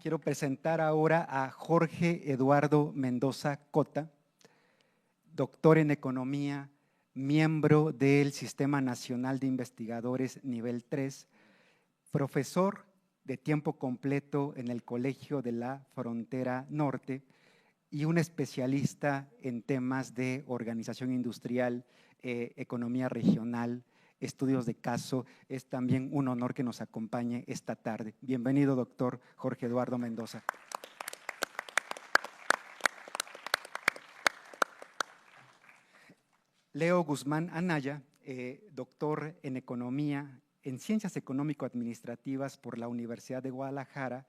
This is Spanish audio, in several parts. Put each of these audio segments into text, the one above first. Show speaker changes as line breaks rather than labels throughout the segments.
Quiero presentar ahora a Jorge Eduardo Mendoza Cota, doctor en Economía, miembro del Sistema Nacional de Investigadores Nivel 3, profesor de tiempo completo en el Colegio de la Frontera Norte y un especialista en temas de organización industrial, economía regional, estudios de caso. Es también un honor que nos acompañe esta tarde. Bienvenido, doctor Jorge Eduardo Mendoza. Leo Guzmán Anaya, doctor en Economía, en Ciencias Económico-Administrativas por la Universidad de Guadalajara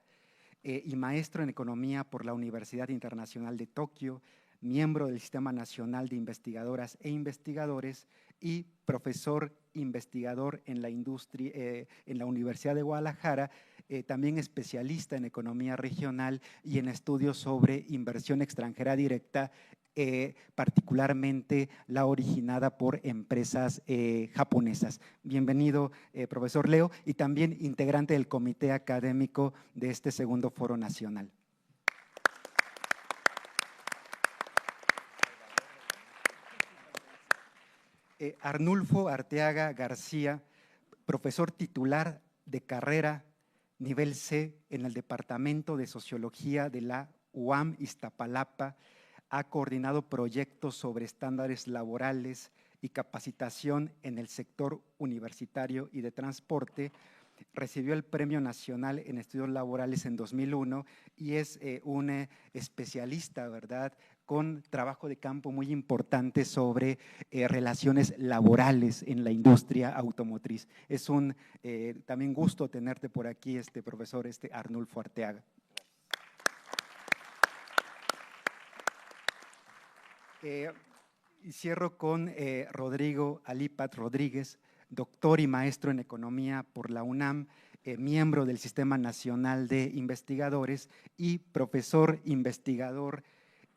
y maestro en Economía por la Universidad Internacional de Tokio, miembro del Sistema Nacional de Investigadoras e Investigadores y profesor investigador en la industria, en la Universidad de Guadalajara, también especialista en economía regional y en estudios sobre inversión extranjera directa, particularmente la originada por empresas japonesas. Bienvenido, profesor Leo, y también integrante del comité académico de este segundo Foro Nacional. Arnulfo Arteaga García, profesor titular de carrera nivel C en el Departamento de Sociología de la UAM Iztapalapa, ha coordinado proyectos sobre estándares laborales y capacitación en el sector universitario y de transporte. Recibió el Premio Nacional en Estudios Laborales en 2001 y es un especialista, ¿verdad?, con trabajo de campo muy importante sobre relaciones laborales en la industria automotriz. Es un también gusto tenerte por aquí, profesor Arnulfo Arteaga. Y cierro con Rodrigo Alipat Rodríguez, doctor y maestro en Economía por la UNAM, miembro del Sistema Nacional de Investigadores y profesor investigador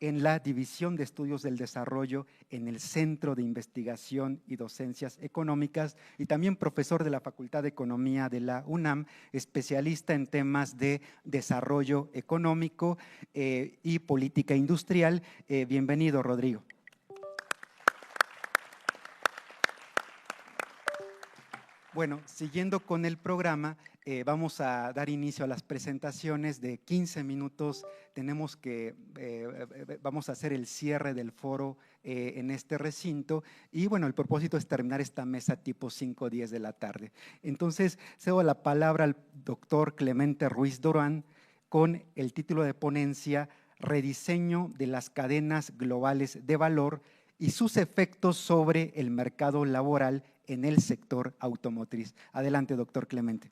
en la División de Estudios del Desarrollo en el Centro de Investigación y Docencias Económicas y también profesor de la Facultad de Economía de la UNAM, especialista en temas de desarrollo económico y política industrial. Bienvenido, Rodrigo. Bueno, siguiendo con el programa, vamos a dar inicio a las presentaciones de 15 minutos. Vamos a hacer el cierre del foro en este recinto y bueno, el propósito es terminar esta mesa tipo 5 o 10 de la tarde. Entonces, cedo la palabra al doctor Clemente Ruiz Durán con el título de ponencia Rediseño de las cadenas globales de valor y sus efectos sobre el mercado laboral en el sector automotriz. Adelante, doctor Clemente.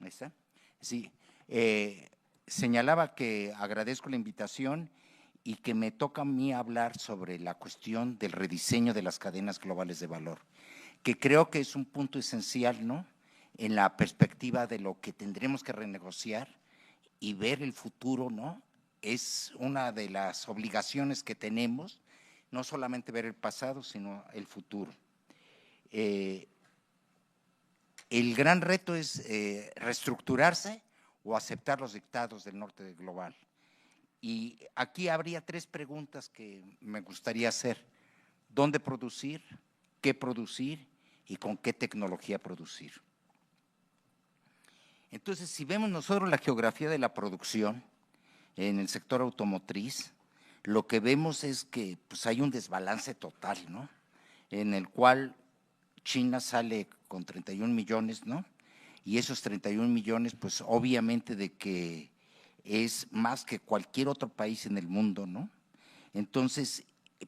Ahí está. Sí, señalaba que agradezco la invitación y que me toca a mí hablar sobre la cuestión del rediseño de las cadenas globales de valor, que creo que es un punto esencial, ¿no?, en la perspectiva de lo que tendremos que renegociar y ver el futuro, ¿no? Es una de las obligaciones que tenemos, no solamente ver el pasado, sino el futuro. El gran reto es reestructurarse o aceptar los dictados del norte global. Y aquí habría 3 preguntas que me gustaría hacer. ¿Dónde producir? ¿Qué producir? ¿Y con qué tecnología producir? Entonces, si vemos nosotros la geografía de la producción en el sector automotriz, lo que vemos es que pues, hay un desbalance total, ¿no?, en el cual China sale con 31 millones, ¿no? Y esos 31 millones, pues obviamente de que es más que cualquier otro país en el mundo, ¿no? Entonces,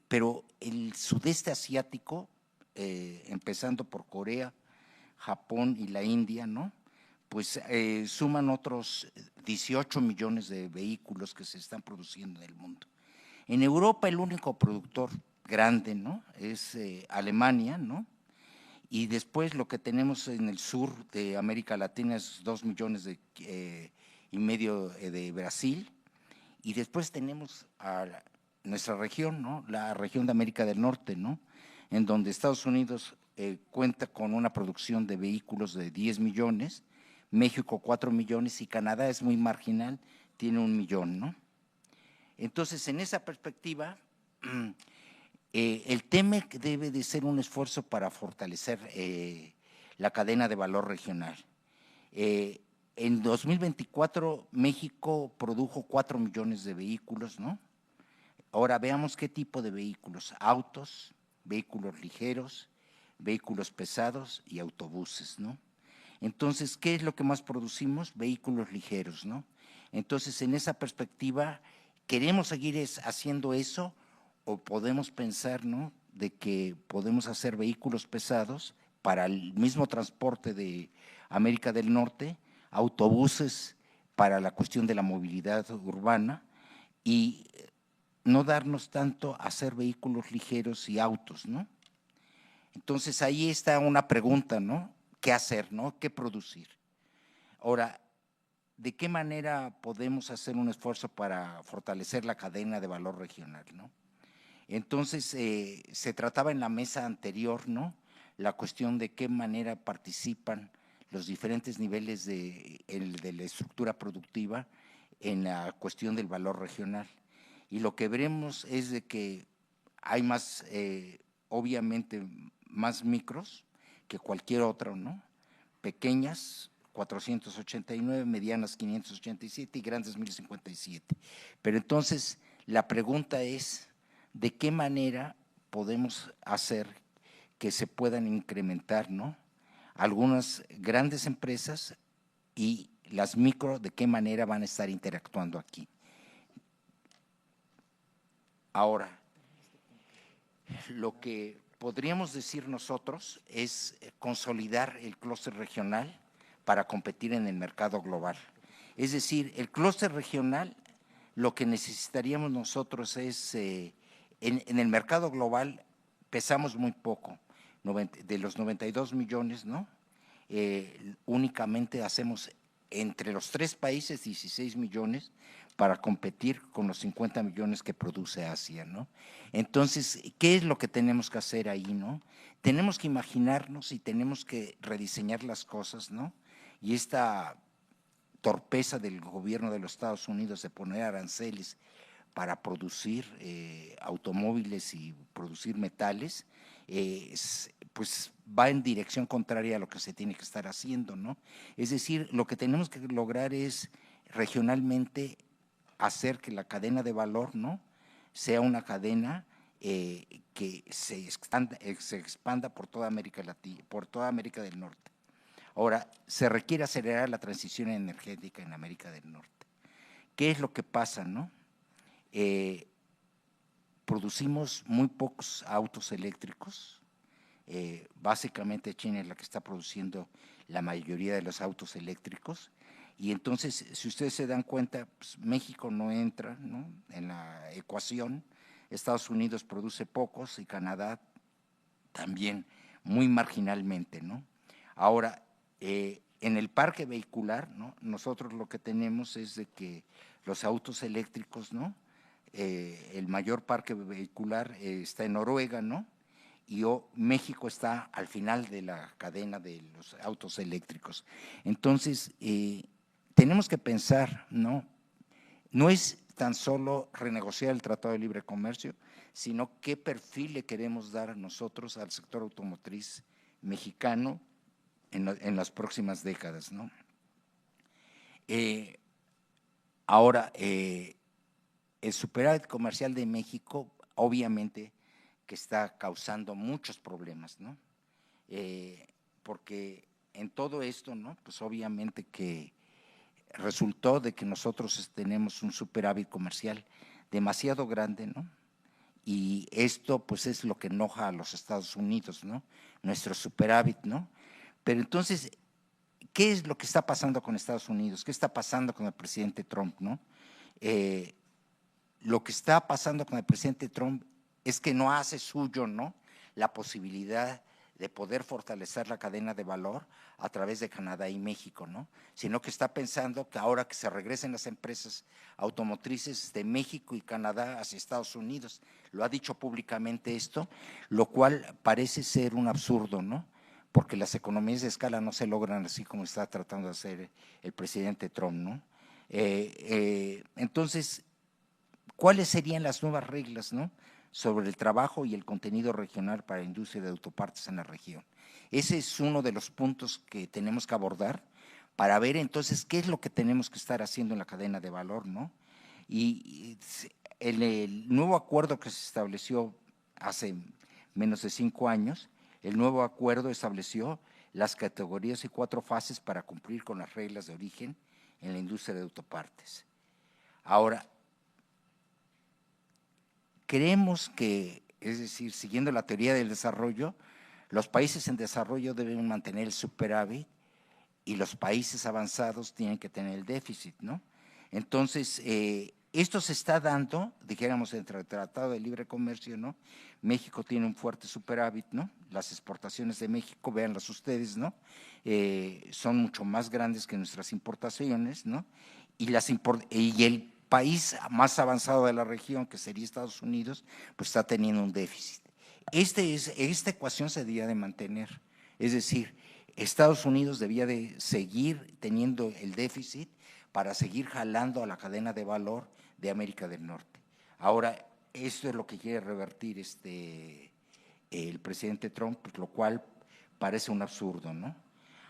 pero el sudeste asiático, empezando por Corea, Japón y la India, ¿no?, pues suman otros 18 millones de vehículos que se están produciendo en el mundo. En Europa el único productor grande, ¿no?, es Alemania, ¿no?, y después lo que tenemos en el sur de América Latina es 2 millones y medio de Brasil, y después tenemos a nuestra región, ¿no? La región de América del Norte, ¿no? En donde Estados Unidos cuenta con una producción de vehículos de 10 millones, México 4 millones y Canadá es muy marginal, tiene 1 millón, ¿no? Entonces, en esa perspectiva, el TEMEC debe de ser un esfuerzo para fortalecer la cadena de valor regional. En 2024, México produjo 4 millones de vehículos, ¿no? Ahora veamos qué tipo de vehículos: autos, vehículos ligeros, vehículos pesados y autobuses, ¿no? Entonces, ¿qué es lo que más producimos? Vehículos ligeros, ¿no? Entonces, en esa perspectiva, ¿queremos seguir haciendo eso o podemos pensar, ¿no?, de que podemos hacer vehículos pesados para el mismo transporte de América del Norte, autobuses para la cuestión de la movilidad urbana y no darnos tanto a hacer vehículos ligeros y autos, ¿no? Entonces, ahí está una pregunta, ¿no? ¿Qué hacer, no? ¿Qué producir? Ahora, ¿de qué manera podemos hacer un esfuerzo para fortalecer la cadena de valor regional, no? Entonces, se trataba en la mesa anterior, ¿no?, la cuestión de qué manera participan los diferentes niveles de la estructura productiva en la cuestión del valor regional. Y lo que veremos es de que hay más, obviamente, más micros que cualquier otro, ¿no? Pequeñas, 489, medianas 587 y grandes 1057. Pero entonces la pregunta es, ¿de qué manera podemos hacer que se puedan incrementar, ¿no?, algunas grandes empresas y las micro, de qué manera van a estar interactuando aquí? Ahora, lo que podríamos decir nosotros es consolidar el clúster regional para competir en el mercado global. Es decir, el clúster regional, lo que necesitaríamos nosotros es, en el mercado global pesamos muy poco, de los 92 millones, ¿no? Únicamente hacemos entre los 3 países 16 millones para competir con los 50 millones que produce Asia, ¿no? Entonces, ¿qué es lo que tenemos que hacer ahí, no? Tenemos que imaginarnos y tenemos que rediseñar las cosas, ¿no? Y esta torpeza del gobierno de los Estados Unidos de poner aranceles para producir automóviles y producir metales, pues va en dirección contraria a lo que se tiene que estar haciendo, ¿no? Es decir, lo que tenemos que lograr es regionalmente hacer que la cadena de valor, ¿no?, sea una cadena que se expanda por toda América Latina, por toda América del Norte. Ahora, se requiere acelerar la transición energética en América del Norte. ¿Qué es lo que pasa, no? Producimos muy pocos autos eléctricos. Básicamente China es la que está produciendo la mayoría de los autos eléctricos, y entonces, si ustedes se dan cuenta, pues México no entra, ¿no?, en la ecuación. Estados Unidos produce pocos y Canadá también muy marginalmente, ¿no? Ahora, en el parque vehicular, ¿no?, nosotros lo que tenemos es de que los autos eléctricos, ¿no?, el mayor parque vehicular está en Noruega, ¿no?, y México está al final de la cadena de los autos eléctricos. Entonces, tenemos que pensar, ¿no? No es tan solo renegociar el Tratado de Libre Comercio, sino qué perfil le queremos dar nosotros al sector automotriz mexicano en las próximas décadas, ¿no? Ahora, el superávit comercial de México, obviamente, que está causando muchos problemas, ¿no? Porque en todo esto, ¿no?, pues obviamente que resultó de que nosotros tenemos un superávit comercial demasiado grande, ¿no? Y esto pues es lo que enoja a los Estados Unidos, ¿no?, nuestro superávit, ¿no? Pero entonces, ¿qué es lo que está pasando con Estados Unidos? ¿Qué está pasando con el presidente Trump, no? Lo que está pasando con el presidente Trump es que no hace suyo, ¿no?, la posibilidad de poder fortalecer la cadena de valor a través de Canadá y México, ¿no? Sino que está pensando que ahora que se regresen las empresas automotrices de México y Canadá hacia Estados Unidos, lo ha dicho públicamente esto, lo cual parece ser un absurdo, ¿no? Porque las economías de escala no se logran así como está tratando de hacer el presidente Trump, ¿no? Entonces, ¿cuáles serían las nuevas reglas, ¿no?, sobre el trabajo y el contenido regional para la industria de autopartes en la región? Ese es uno de los puntos que tenemos que abordar para ver entonces qué es lo que tenemos que estar haciendo en la cadena de valor, ¿no? Y el nuevo acuerdo que se estableció hace menos de 5 años, el nuevo acuerdo estableció las categorías y 4 fases para cumplir con las reglas de origen en la industria de autopartes. Ahora, creemos que, es decir, siguiendo la teoría del desarrollo, los países en desarrollo deben mantener el superávit y los países avanzados tienen que tener el déficit, ¿no? Entonces, esto se está dando, dijéramos, entre el Tratado de Libre Comercio, ¿no? México tiene un fuerte superávit, ¿no? Las exportaciones de México, véanlas ustedes, ¿no? Son mucho más grandes que nuestras importaciones, ¿no? Y el país más avanzado de la región, que sería Estados Unidos, pues está teniendo un déficit. Esta ecuación se debía de mantener, es decir, Estados Unidos debía de seguir teniendo el déficit para seguir jalando a la cadena de valor de América del Norte. Ahora, esto es lo que quiere revertir el presidente Trump, pues, lo cual parece un absurdo, ¿no?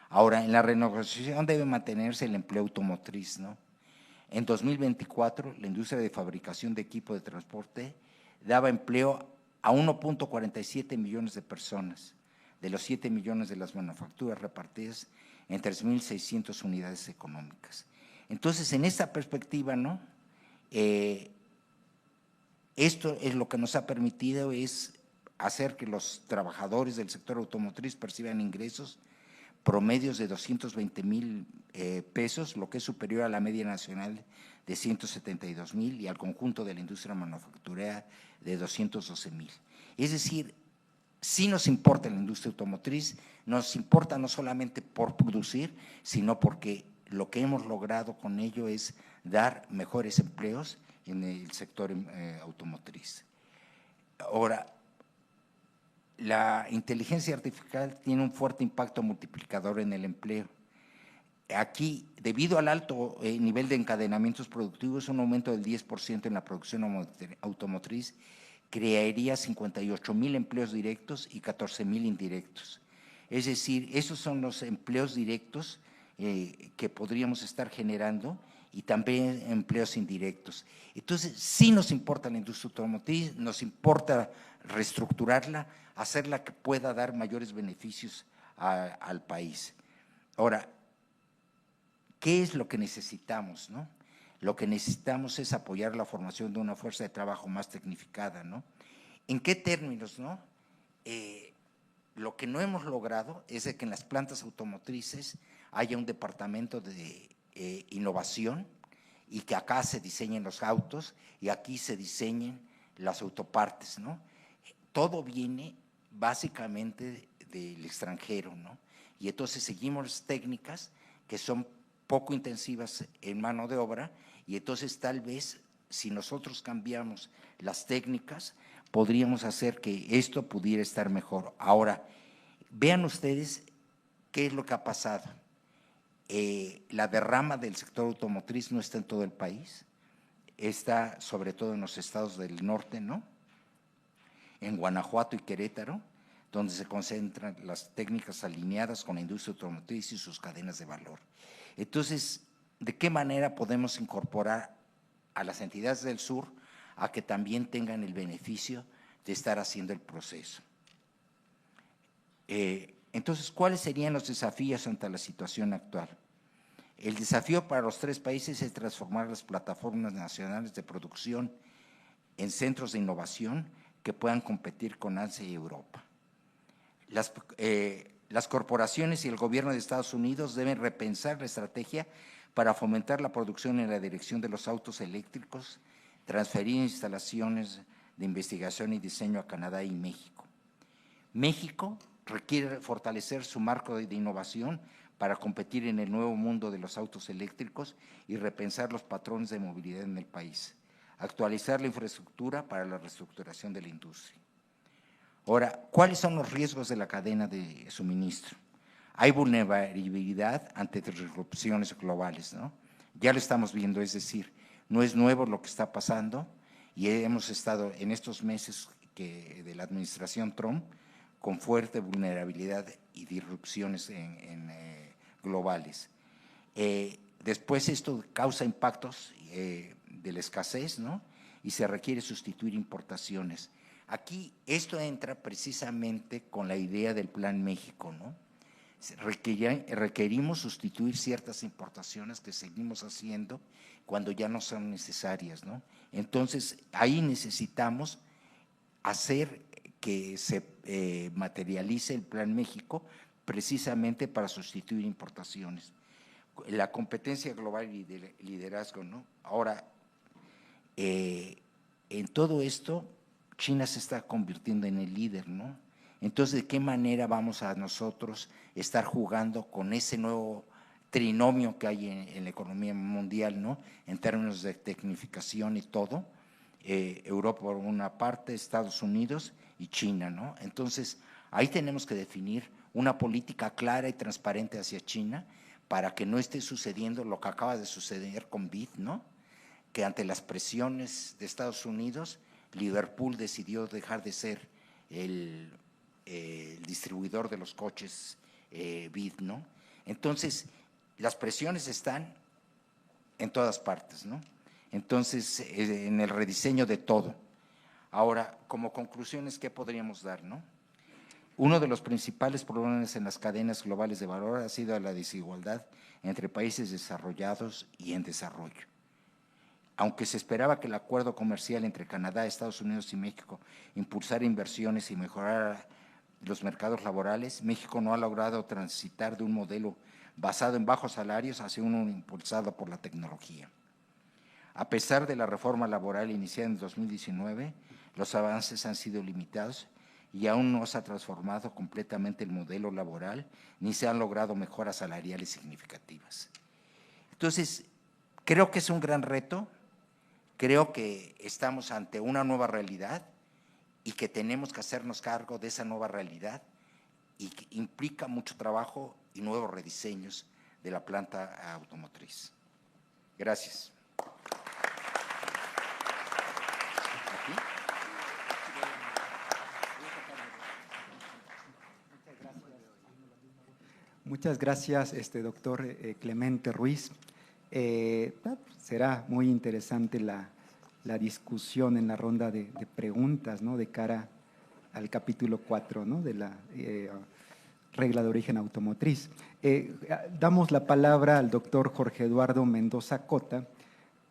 Ahora, en la renegociación debe mantenerse el empleo automotriz, ¿no? En 2024, la industria de fabricación de equipo de transporte daba empleo a 1.47 millones de personas, de los 7 millones de las manufacturas repartidas en 3.600 unidades económicas. Entonces, en esta perspectiva, ¿no? Esto es lo que nos ha permitido es hacer que los trabajadores del sector automotriz perciban ingresos promedios de 220,000 pesos, lo que es superior a la media nacional de 172,000 y al conjunto de la industria manufacturera de 212,000. Es decir, sí nos importa la industria automotriz, nos importa no solamente por producir, sino porque lo que hemos logrado con ello es dar mejores empleos en el sector automotriz. Ahora, la inteligencia artificial tiene un fuerte impacto multiplicador en el empleo. Aquí, debido al alto nivel de encadenamientos productivos, un aumento del 10% en la producción automotriz crearía 58,000 empleos directos y 14,000 indirectos. Es decir, esos son los empleos directos que podríamos estar generando y también empleos indirectos. Entonces, sí nos importa la industria automotriz, nos importa reestructurarla, hacerla que pueda dar mayores beneficios al país. Ahora, ¿qué es lo que necesitamos, no? Lo que necesitamos es apoyar la formación de una fuerza de trabajo más tecnificada, ¿no? ¿En qué términos, no? Lo que no hemos logrado es de que en las plantas automotrices haya un departamento de innovación y que acá se diseñen los autos y aquí se diseñen las autopartes, ¿no? Todo viene básicamente del extranjero, ¿no? Y entonces seguimos técnicas que son poco intensivas en mano de obra y entonces tal vez si nosotros cambiamos las técnicas podríamos hacer que esto pudiera estar mejor. Ahora, vean ustedes qué es lo que ha pasado. La derrama del sector automotriz no está en todo el país, está sobre todo en los estados del norte, ¿no? En Guanajuato y Querétaro, donde se concentran las técnicas alineadas con la industria automotriz y sus cadenas de valor. Entonces, ¿de qué manera podemos incorporar a las entidades del sur a que también tengan el beneficio de estar haciendo el proceso? Entonces, ¿cuáles serían los desafíos ante la situación actual? El desafío para los 3 países es transformar las plataformas nacionales de producción en centros de innovación que puedan competir con Asia y Europa. Las corporaciones y el gobierno de Estados Unidos deben repensar la estrategia para fomentar la producción en la dirección de los autos eléctricos, transferir instalaciones de investigación y diseño a Canadá y México. México requiere fortalecer su marco de innovación para competir en el nuevo mundo de los autos eléctricos y repensar los patrones de movilidad en el país, actualizar la infraestructura para la reestructuración de la industria. Ahora, ¿cuáles son los riesgos de la cadena de suministro? Hay vulnerabilidad ante disrupciones globales, ¿no? Ya lo estamos viendo, es decir, no es nuevo lo que está pasando y hemos estado en estos meses de la administración Trump con fuerte vulnerabilidad y disrupciones globales. Después esto causa impactos de la escasez, ¿no? Y se requiere sustituir importaciones. Aquí esto entra precisamente con la idea del Plan México, ¿no? Requerimos sustituir ciertas importaciones que seguimos haciendo cuando ya no son necesarias, ¿no? Entonces, ahí necesitamos hacer que se materialice el Plan México precisamente para sustituir importaciones. La competencia global y liderazgo, ¿no? Ahora, en todo esto, China se está convirtiendo en el líder, ¿no? Entonces, ¿de qué manera vamos a nosotros estar jugando con ese nuevo trinomio que hay en la economía mundial, ¿no? En términos de tecnificación y todo, Europa por una parte, Estados Unidos y China, ¿no? Entonces, ahí tenemos que definir una política clara y transparente hacia China para que no esté sucediendo lo que acaba de suceder con BID, ¿no? Que ante las presiones de Estados Unidos, Liverpool decidió dejar de ser el distribuidor de los coches BID, ¿no? Entonces, las presiones están en todas partes, ¿no? Entonces, en el rediseño de todo. Ahora, como conclusiones, ¿qué podríamos dar, no? Uno de los principales problemas en las cadenas globales de valor ha sido la desigualdad entre países desarrollados y en desarrollo. Aunque se esperaba que el acuerdo comercial entre Canadá, Estados Unidos y México impulsara inversiones y mejorara los mercados laborales, México no ha logrado transitar de un modelo basado en bajos salarios hacia uno impulsado por la tecnología. A pesar de la reforma laboral iniciada en 2019, los avances han sido limitados y aún no se ha transformado completamente el modelo laboral, ni se han logrado mejoras salariales significativas. Entonces, creo que es un gran reto, creo que estamos ante una nueva realidad y que tenemos que hacernos cargo de esa nueva realidad y que implica mucho trabajo y nuevos rediseños de la planta automotriz. Gracias.
Muchas gracias, doctor Clemente Ruiz. Será muy interesante la discusión en la ronda de preguntas, ¿no? De cara al capítulo 4, ¿no? De la regla de origen automotriz. Damos la palabra al doctor Jorge Eduardo Mendoza Cota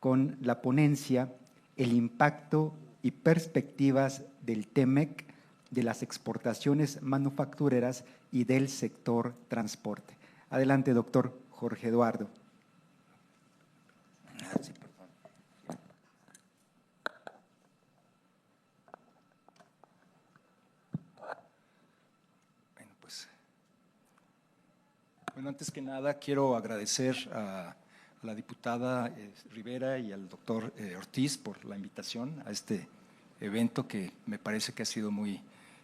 con la ponencia El impacto y perspectivas del TEMEC de las exportaciones manufactureras y del sector transporte. Adelante, doctor Jorge Eduardo.
Bueno, antes que nada quiero agradecer a la diputada Rivera y al doctor Ortiz por la invitación a este evento que me parece que ha sido muy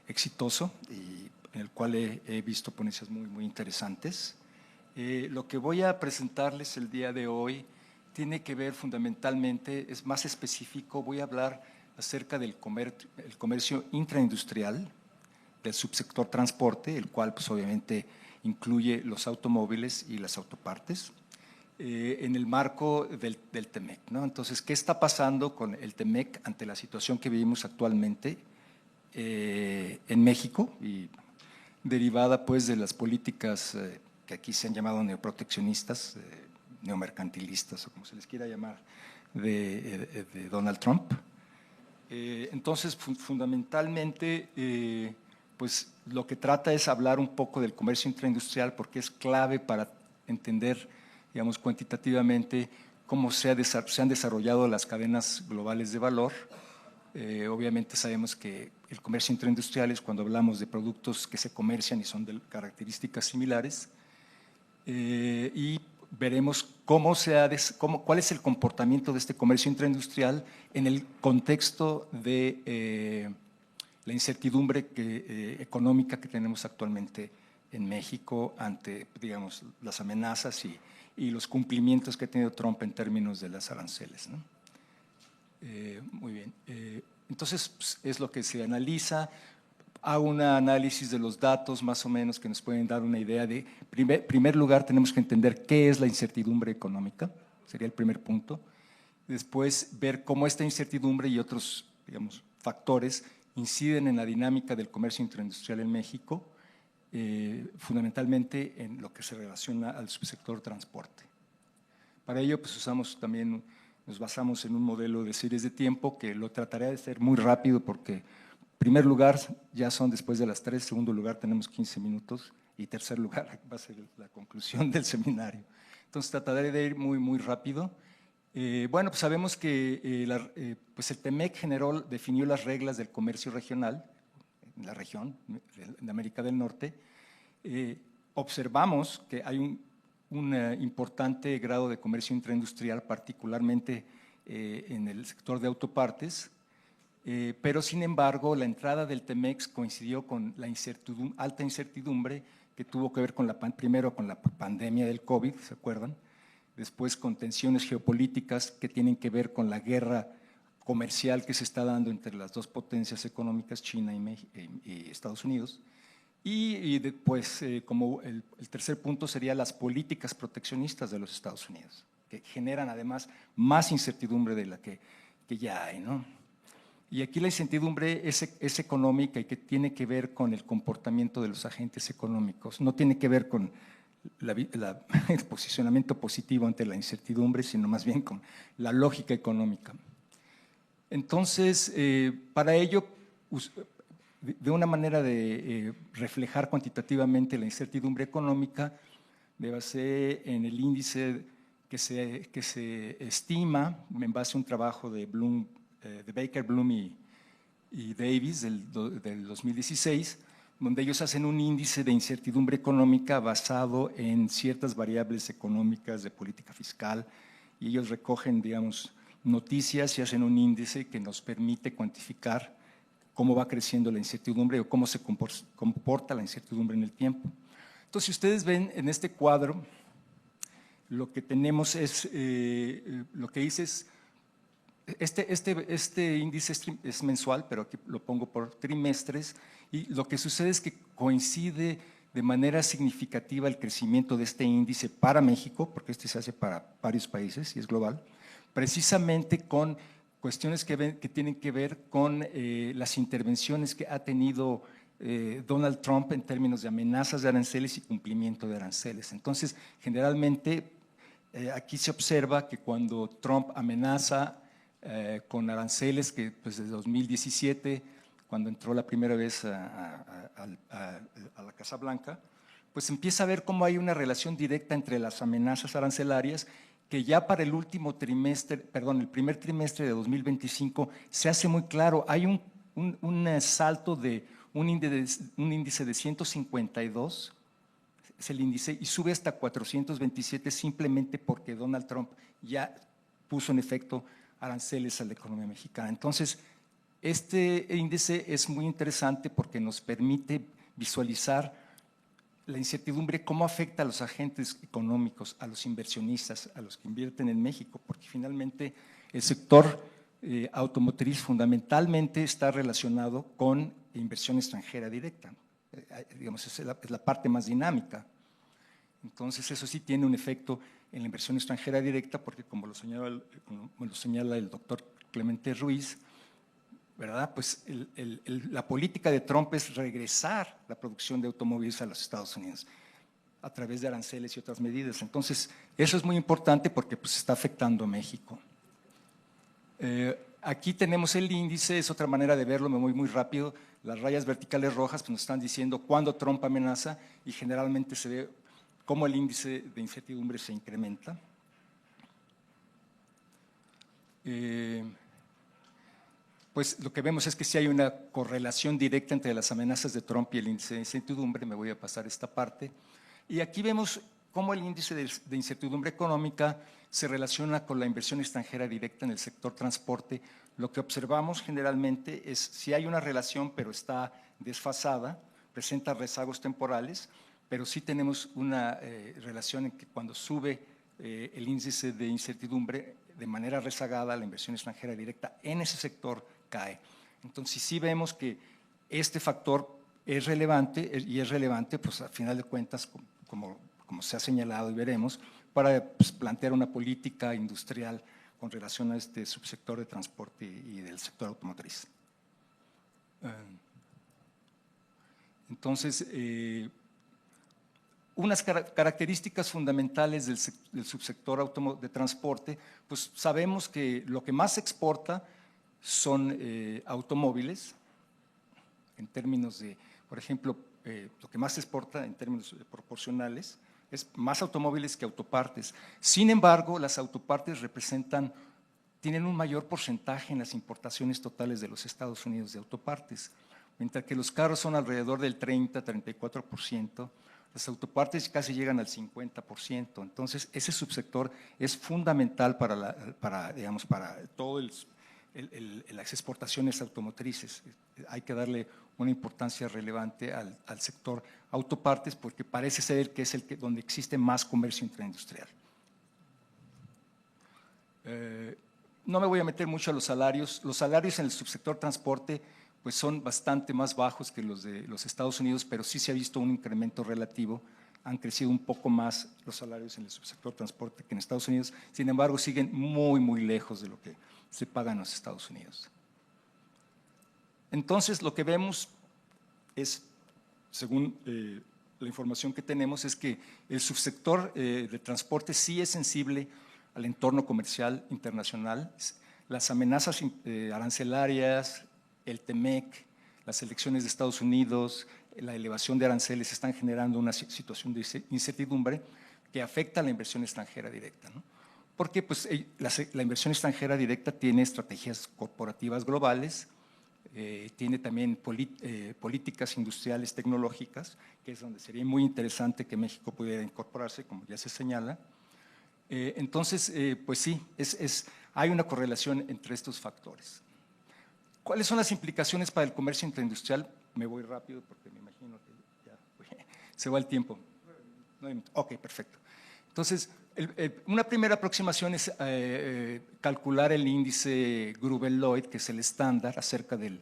exitoso y en el cual he visto ponencias muy interesantes. Lo que voy a presentarles el día de hoy tiene que ver fundamentalmente, es más específico, voy a hablar acerca del comercio intraindustrial, del subsector transporte, el cual pues obviamente incluye los automóviles y las autopartes, en el marco del TEMEC, ¿no? Entonces, ¿qué está pasando con el TEMEC ante la situación que vivimos actualmente en México y derivada pues de las políticas que aquí se han llamado neoproteccionistas, neomercantilistas o como se les quiera llamar, de Donald Trump? Entonces, fundamentalmente, pues lo que trata es hablar un poco del comercio intraindustrial porque es clave para entender, digamos, cuantitativamente cómo se han desarrollado las cadenas globales de valor Obviamente sabemos que el comercio intraindustrial es cuando hablamos de productos que se comercian y son de características similares. Y veremos cuál es el comportamiento de este comercio intraindustrial en el contexto de la incertidumbre económica que tenemos actualmente en México ante, digamos, las amenazas y los cumplimientos que ha tenido Trump en términos de las aranceles, ¿no? Muy bien. Entonces, pues, es lo que se analiza. Hago un análisis de los datos más o menos que nos pueden dar una idea de, primer lugar, tenemos que entender qué es la incertidumbre económica, sería el primer punto. Después, ver cómo esta incertidumbre y otros, digamos, factores inciden en la dinámica del comercio intraindustrial en México, fundamentalmente en lo que se relaciona al subsector transporte. Para ello, pues nos basamos en un modelo de series de tiempo que lo trataré de hacer muy rápido porque primer lugar ya son después de las 3, segundo lugar tenemos 15 minutos y tercer lugar va a ser la conclusión del seminario. Entonces trataré de ir muy rápido. Bueno, pues sabemos que pues el TEMEC definió las reglas del comercio regional en la región de América del Norte. Observamos que hay un importante grado de comercio intraindustrial, particularmente en el sector de autopartes, pero sin embargo la entrada del TEMEX coincidió con la alta incertidumbre que tuvo que ver primero con la pandemia del COVID, ¿se acuerdan? Después con tensiones geopolíticas que tienen que ver con la guerra comercial que se está dando entre las dos potencias económicas, China y Estados Unidos. Y después, como el tercer punto sería las políticas proteccionistas de los Estados Unidos, que generan además más incertidumbre de la que ya hay, ¿no? Y aquí la incertidumbre es económica y que tiene que ver con el comportamiento de los agentes económicos, no tiene que ver con el posicionamiento positivo ante la incertidumbre, sino más bien con la lógica económica. Entonces, para ello, de una manera de reflejar cuantitativamente la incertidumbre económica, base en el índice que se estima en base a un trabajo de Baker, Bloom y Davis del 2016, donde ellos hacen un índice de incertidumbre económica basado en ciertas variables económicas de política fiscal, y ellos recogen, digamos, noticias y hacen un índice que nos permite cuantificar cómo va creciendo la incertidumbre o cómo se comporta la incertidumbre en el tiempo. Entonces, si ustedes ven en este cuadro, lo que tenemos es, lo que dice es, este índice es mensual, pero aquí lo pongo por trimestres, y lo que sucede es que coincide de manera significativa el crecimiento de este índice para México, porque este se hace para varios países y es global, precisamente con cuestiones que tienen que ver con las intervenciones que ha tenido Donald Trump en términos de amenazas de aranceles y cumplimiento de aranceles. Entonces, generalmente, aquí se observa que cuando Trump amenaza con aranceles, que pues desde 2017, cuando entró la primera vez a la Casa Blanca, pues empieza a ver cómo hay una relación directa entre las amenazas arancelarias, que ya para el el primer trimestre de 2025 se hace muy claro. Hay un salto de un índice de 152, es el índice, y sube hasta 427 simplemente porque Donald Trump ya puso en efecto aranceles a la economía mexicana. Entonces, este índice es muy interesante porque nos permite visualizar la incertidumbre, cómo afecta a los agentes económicos, a los inversionistas, a los que invierten en México, porque finalmente el sector automotriz fundamentalmente está relacionado con inversión extranjera directa, digamos, es la parte más dinámica. Entonces, eso sí tiene un efecto en la inversión extranjera directa, porque como lo señala el doctor Clemente Ruiz, ¿verdad? Pues la política de Trump es regresar la producción de automóviles a los Estados Unidos a través de aranceles y otras medidas. Entonces, eso es muy importante porque pues, está afectando a México. Aquí tenemos el índice, es otra manera de verlo, me voy muy rápido. Las rayas verticales rojas pues, nos están diciendo cuándo Trump amenaza y generalmente se ve cómo el índice de incertidumbre se incrementa. pues lo que vemos es que sí hay una correlación directa entre las amenazas de Trump y el índice de incertidumbre. Me voy a pasar esta parte. Y aquí vemos cómo el índice de incertidumbre económica se relaciona con la inversión extranjera directa en el sector transporte. Lo que observamos generalmente es si hay una relación, pero está desfasada, presenta rezagos temporales, pero sí tenemos una relación en que cuando sube el índice de incertidumbre de manera rezagada, la inversión extranjera directa en ese sector cae. Entonces sí vemos que este factor es relevante y es relevante, pues a final de cuentas, como se ha señalado y veremos, para pues, plantear una política industrial con relación a este subsector de transporte y del sector automotriz. Entonces, unas características fundamentales del subsector de transporte, pues sabemos que lo que más se exporta son automóviles, en términos de, por ejemplo, lo que más se exporta en términos proporcionales es más automóviles que autopartes. Sin embargo, las autopartes tienen un mayor porcentaje en las importaciones totales de los Estados Unidos de autopartes, mientras que los carros son alrededor del 30-34%, las autopartes casi llegan al 50%. Entonces, ese subsector es fundamental para todo las exportaciones automotrices. Hay que darle una importancia relevante al sector autopartes porque parece ser que es donde existe más comercio intraindustrial. No me voy a meter mucho a los salarios. Los salarios en el subsector transporte pues son bastante más bajos que los de los Estados Unidos, pero sí se ha visto un incremento relativo. Han crecido un poco más los salarios en el subsector transporte que en Estados Unidos. Sin embargo, siguen muy, muy lejos de lo que se paga en los Estados Unidos. Entonces, lo que vemos es, según la información que tenemos, es que el subsector de transporte sí es sensible al entorno comercial internacional. Las amenazas arancelarias, el TEMEC, las elecciones de Estados Unidos, la elevación de aranceles están generando una situación de incertidumbre que afecta a la inversión extranjera directa, ¿no? Porque pues, la inversión extranjera directa tiene estrategias corporativas globales, tiene también políticas industriales tecnológicas, que es donde sería muy interesante que México pudiera incorporarse, como ya se señala. Entonces, pues sí, hay una correlación entre estos factores. ¿Cuáles son las implicaciones para el comercio intraindustrial? Me voy rápido porque me imagino que ya se va el tiempo. 9 minutos. Ok, perfecto. Entonces, una primera aproximación es calcular el índice Gruber-Lloyd, que es el estándar acerca del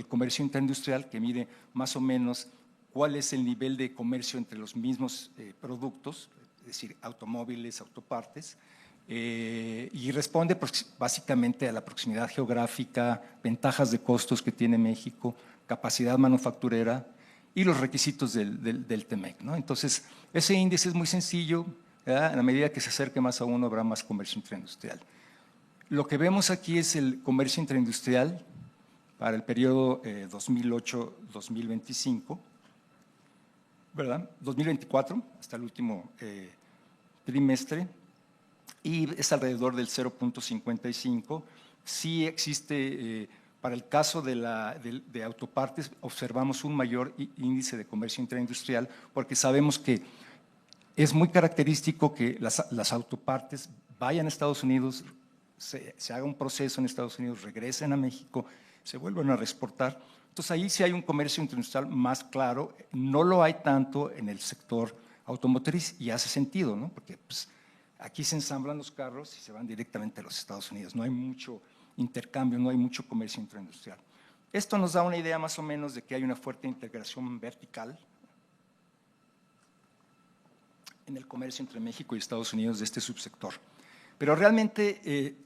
comercio intraindustrial, que mide más o menos cuál es el nivel de comercio entre los mismos productos, es decir, automóviles, autopartes, y responde básicamente a la proximidad geográfica, ventajas de costos que tiene México, capacidad manufacturera y los requisitos del TEMEC, ¿no? Entonces, ese índice es muy sencillo, ¿verdad? A medida que se acerque más a uno habrá más comercio intraindustrial. Lo que vemos aquí es el comercio intraindustrial para el periodo 2008-2025, ¿verdad? 2024, hasta el último trimestre, y es alrededor del 0.55. Sí existe, para el caso de autopartes, observamos un mayor índice de comercio intraindustrial porque sabemos que es muy característico que las autopartes vayan a Estados Unidos, se haga un proceso en Estados Unidos, regresen a México, se vuelvan a reexportar. Entonces ahí sí hay un comercio intraindustrial más claro, no lo hay tanto en el sector automotriz y hace sentido, ¿no? Porque pues, aquí se ensamblan los carros y se van directamente a los Estados Unidos, no hay mucho intercambio, no hay mucho comercio intraindustrial. Esto nos da una idea más o menos de que hay una fuerte integración vertical en el comercio entre México y Estados Unidos de este subsector. Pero realmente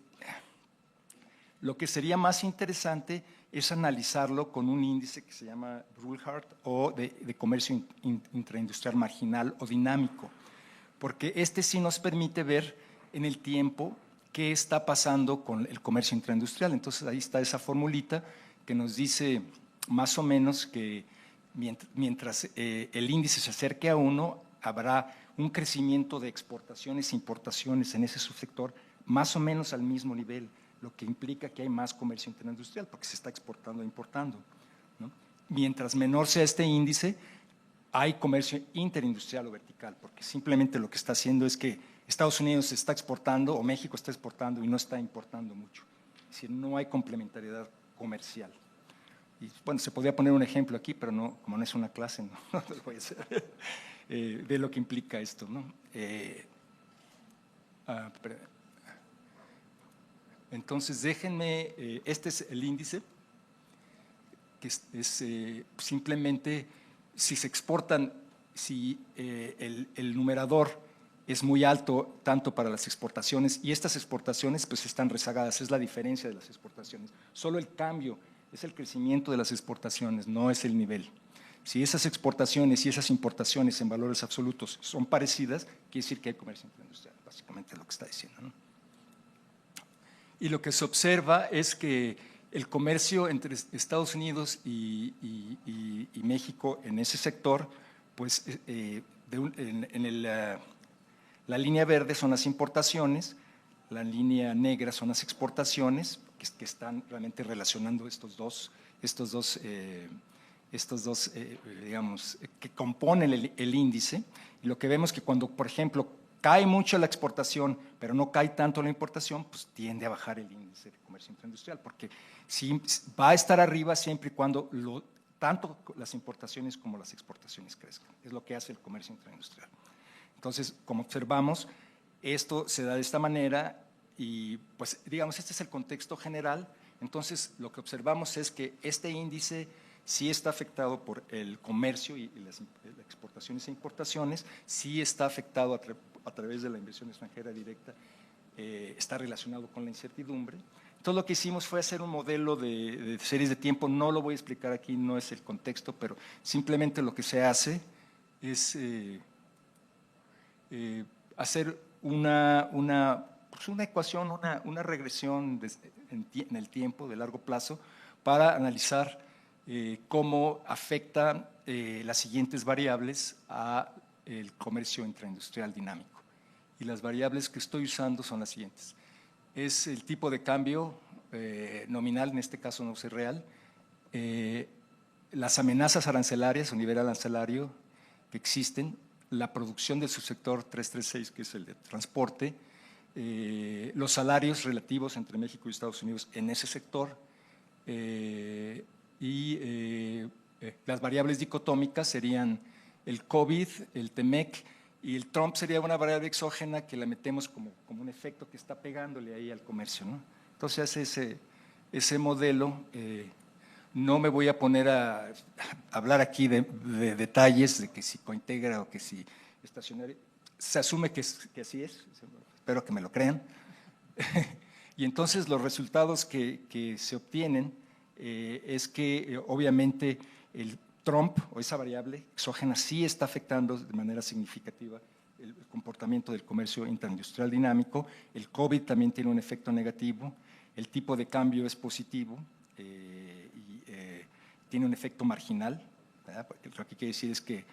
lo que sería más interesante es analizarlo con un índice que se llama Brulhart o de comercio intraindustrial marginal o dinámico, porque este sí nos permite ver en el tiempo qué está pasando con el comercio intraindustrial. Entonces ahí está esa formulita que nos dice más o menos que mientras el índice se acerque a 1, habrá un crecimiento de exportaciones e importaciones en ese subsector más o menos al mismo nivel. lo que implica que hay más comercio interindustrial, porque se está exportando e importando, ¿no? Mientras menor sea este índice, hay comercio interindustrial o vertical, porque simplemente lo que está haciendo es que Estados Unidos está exportando o México está exportando y no está importando mucho. Es decir, no hay complementariedad comercial. Y bueno, se podría poner un ejemplo aquí, pero no, como no es una clase, no lo voy a hacer, de lo que implica esto, ¿no? Entonces, déjenme, este es el índice, que es simplemente si se exportan, si el numerador es muy alto tanto para las exportaciones, y estas exportaciones pues están rezagadas, es la diferencia de las exportaciones. Solo el cambio es el crecimiento de las exportaciones, no es el nivel. Si esas exportaciones y esas importaciones en valores absolutos son parecidas, quiere decir que hay comercio interindustrial, básicamente es lo que está diciendo, ¿no? Y lo que se observa es que el comercio entre Estados Unidos y México en ese sector, pues la línea verde son las importaciones, la línea negra son las exportaciones, que están realmente relacionando estos dos digamos, que componen el índice. Y lo que vemos es que cuando, por ejemplo, cae mucho la exportación, pero no cae tanto la importación, pues tiende a bajar el índice de comercio interindustrial, porque sí, va a estar arriba siempre y cuando tanto las importaciones como las exportaciones crezcan. Es lo que hace el comercio interindustrial. Entonces, como observamos, esto se da de esta manera y, pues, digamos, este es el contexto general. Entonces, lo que observamos es que este índice sí está afectado por el comercio y las exportaciones e importaciones, sí está afectado a través de la inversión extranjera directa, está relacionado con la incertidumbre. Entonces, lo que hicimos fue hacer un modelo de series de tiempo, no lo voy a explicar aquí, no es el contexto, pero simplemente lo que se hace es hacer una ecuación, una regresión en el tiempo de largo plazo para analizar cómo afectan las siguientes variables a el comercio intraindustrial dinámico. Y las variables que estoy usando son las siguientes. Es el tipo de cambio nominal, en este caso no es real, las amenazas arancelarias o nivel arancelario que existen, la producción del subsector 336, que es el de transporte, los salarios relativos entre México y Estados Unidos en ese sector, las variables dicotómicas serían el COVID, el TEMEC, y el Trump sería una variable exógena que la metemos como un efecto que está pegándole ahí al comercio, ¿no? Entonces, ese modelo, no me voy a poner a hablar aquí de detalles, de que si cointegra o que si estacionario. Se asume que así es, espero que me lo crean. Y entonces los resultados que se obtienen es que obviamente el Trump o esa variable exógena sí está afectando de manera significativa el comportamiento del comercio interindustrial dinámico. El COVID también tiene un efecto negativo, el tipo de cambio es positivo y tiene un efecto marginal, ¿verdad? Porque lo que quiere decir es que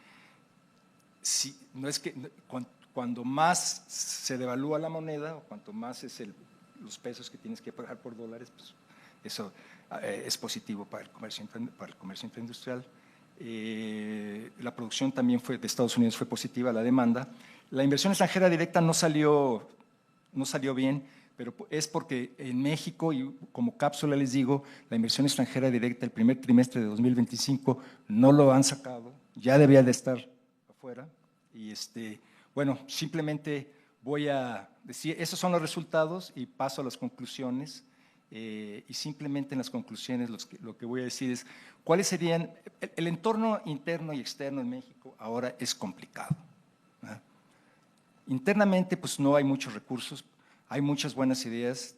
cuando más se devalúa la moneda o cuanto más es los pesos que tienes que pagar por dólares, pues eso es positivo para el comercio interindustrial. La producción también de Estados Unidos fue positiva, la demanda. La inversión extranjera directa no salió bien, pero es porque en México, y como cápsula les digo, la inversión extranjera directa el primer trimestre de 2025 no lo han sacado, ya debía de estar afuera. Y bueno, simplemente voy a decir, esos son los resultados y paso a las conclusiones. Y simplemente en las conclusiones lo que voy a decir es cuáles serían, el entorno interno y externo en México ahora es complicado, ¿verdad? Internamente pues no hay muchos recursos, hay muchas buenas ideas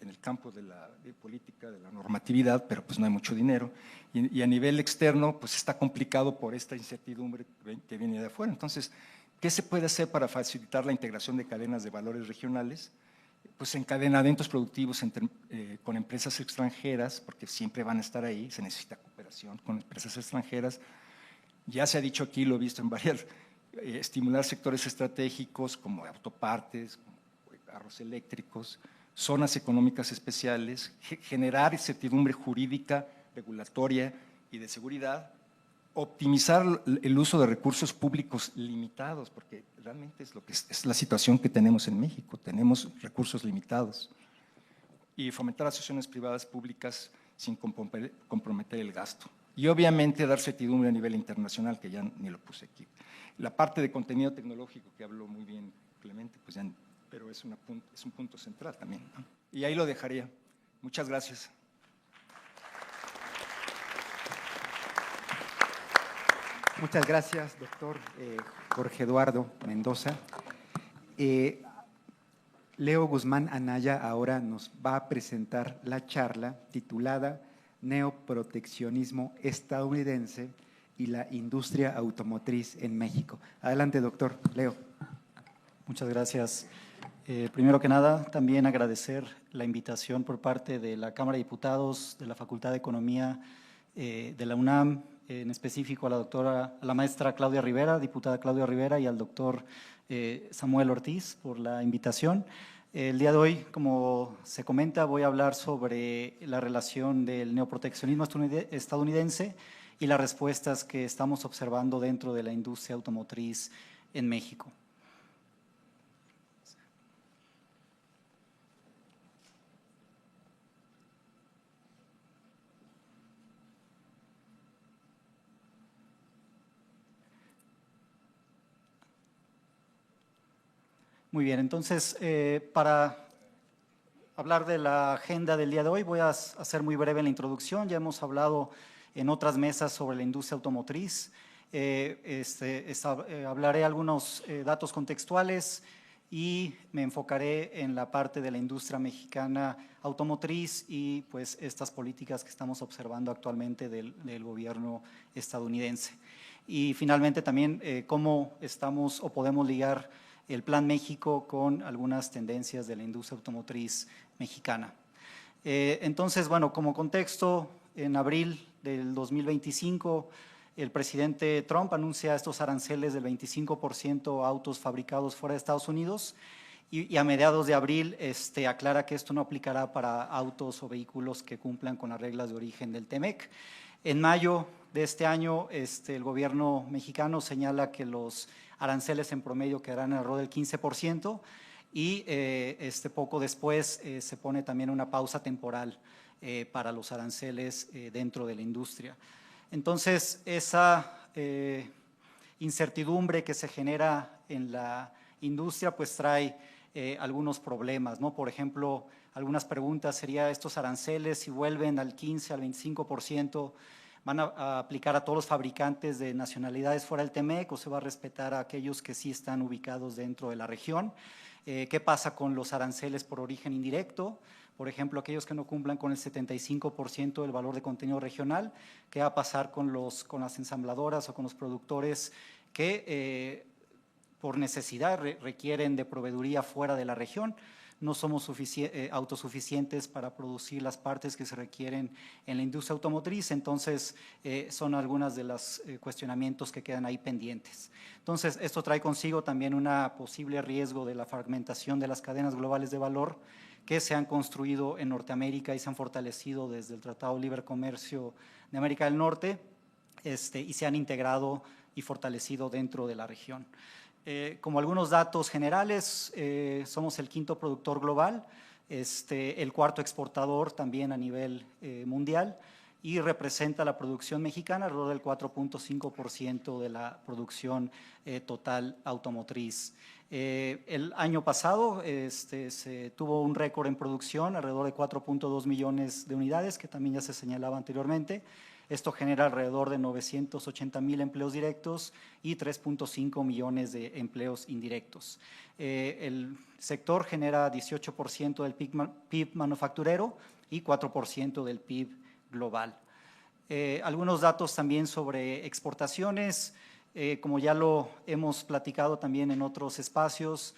en el campo de la política, de la normatividad, pero pues no hay mucho dinero. Y a nivel externo pues está complicado por esta incertidumbre que viene de afuera. Entonces, ¿qué se puede hacer para facilitar la integración de cadenas de valores regionales? Pues encadenamientos productivos con empresas extranjeras, porque siempre van a estar ahí, se necesita cooperación con empresas extranjeras. Ya se ha dicho aquí, lo he visto en varias, estimular sectores estratégicos como autopartes, como carros eléctricos, zonas económicas especiales, generar certidumbre jurídica, regulatoria y de seguridad, optimizar el uso de recursos públicos limitados, porque realmente es lo que es la situación que tenemos en México, tenemos recursos limitados, y fomentar asociaciones privadas públicas sin comprometer el gasto. Y obviamente dar certidumbre a nivel internacional, que ya ni lo puse aquí. La parte de contenido tecnológico que habló muy bien Clemente, pues ya, pero es un punto central también, ¿no? Y ahí lo dejaría. Muchas gracias.
Muchas gracias, doctor Jorge Eduardo Mendoza. Leo Guzmán Anaya ahora nos va a presentar la charla titulada Neoproteccionismo estadounidense y la industria automotriz en México. Adelante, doctor. Leo.
Muchas gracias. Primero que nada, también agradecer la invitación por parte de la Cámara de Diputados, de la Facultad de Economía de la UNAM, en específico a la maestra Claudia Rivera, diputada Claudia Rivera, y al doctor Samuel Ortiz por la invitación. El día de hoy, como se comenta, voy a hablar sobre la relación del neoproteccionismo estadounidense y las respuestas que estamos observando dentro de la industria automotriz en México. Muy bien, entonces, para hablar de la agenda del día de hoy, voy a hacer muy breve la introducción. Ya hemos hablado en otras mesas sobre la industria automotriz. Hablaré algunos datos contextuales y me enfocaré en la parte de la industria mexicana automotriz y pues estas políticas que estamos observando actualmente del gobierno estadounidense. Y finalmente también cómo estamos o podemos ligar el Plan México con algunas tendencias de la industria automotriz mexicana. Entonces, bueno, como contexto, en abril del 2025, el presidente Trump anuncia estos aranceles del 25% a autos fabricados fuera de Estados Unidos y a mediados de abril aclara que esto no aplicará para autos o vehículos que cumplan con las reglas de origen del TEMEC. En mayo de este año, el gobierno mexicano señala que los aranceles en promedio quedarán alrededor del 15% y poco después se pone también una pausa temporal para los aranceles dentro de la industria. Entonces, esa incertidumbre que se genera en la industria pues trae algunos problemas, ¿no? Por ejemplo, algunas preguntas sería estos aranceles si vuelven al 15, al 25%, ¿van a aplicar a todos los fabricantes de nacionalidades fuera del TEMEC o se va a respetar a aquellos que sí están ubicados dentro de la región? ¿Qué pasa con los aranceles por origen indirecto? Por ejemplo, aquellos que no cumplan con el 75% del valor de contenido regional. ¿Qué va a pasar con las ensambladoras o con los productores que por necesidad requieren de proveeduría fuera de la región? No somos autosuficientes para producir las partes que se requieren en la industria automotriz, entonces son algunos de los cuestionamientos que quedan ahí pendientes. Entonces, esto trae consigo también un posible riesgo de la fragmentación de las cadenas globales de valor que se han construido en Norteamérica y se han fortalecido desde el Tratado de Libre Comercio de América del Norte y se han integrado y fortalecido dentro de la región. Como algunos datos generales, somos el quinto productor global, el cuarto exportador también a nivel mundial y representa la producción mexicana alrededor del 4.5% de la producción total automotriz. El año pasado se tuvo un récord en producción, alrededor de 4.2 millones de unidades, que también ya se señalaba anteriormente. Esto genera alrededor de 980,000 empleos directos y 3.5 millones de empleos indirectos. El sector genera 18% del PIB manufacturero y 4% del PIB global. Algunos datos también sobre exportaciones. Como ya lo hemos platicado también en otros espacios,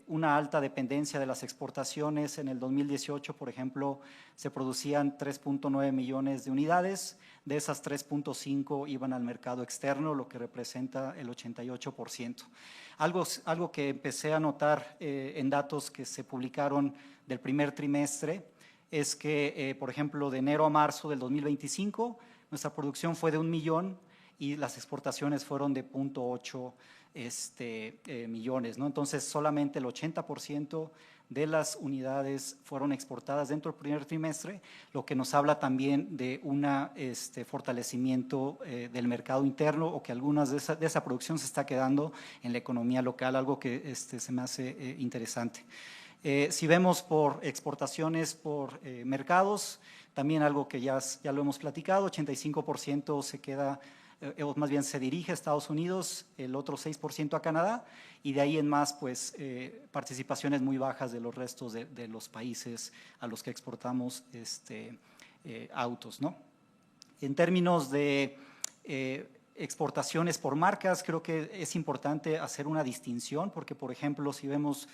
una alta dependencia de las exportaciones. En el 2018, por ejemplo, se producían 3.9 millones de unidades, de esas 3.5 iban al mercado externo, lo que representa el 88%. Algo que empecé a notar en datos que se publicaron del primer trimestre es que, por ejemplo, de enero a marzo del 2025, nuestra producción fue de 1 millón y las exportaciones fueron de 0.8 millones, ¿no? Entonces, solamente el 80% de las unidades fueron exportadas dentro del primer trimestre, lo que nos habla también de un fortalecimiento del mercado interno, o que algunas de esa producción se está quedando en la economía local, algo que se me hace interesante. Si vemos por exportaciones por mercados, también algo que ya lo hemos platicado, 85% se queda, o más bien se dirige a Estados Unidos, el otro 6% a Canadá, y de ahí en más, pues, participaciones muy bajas de los restos de los países a los que exportamos autos, ¿no? En términos de exportaciones por marcas, creo que es importante hacer una distinción, porque, por ejemplo, si vemos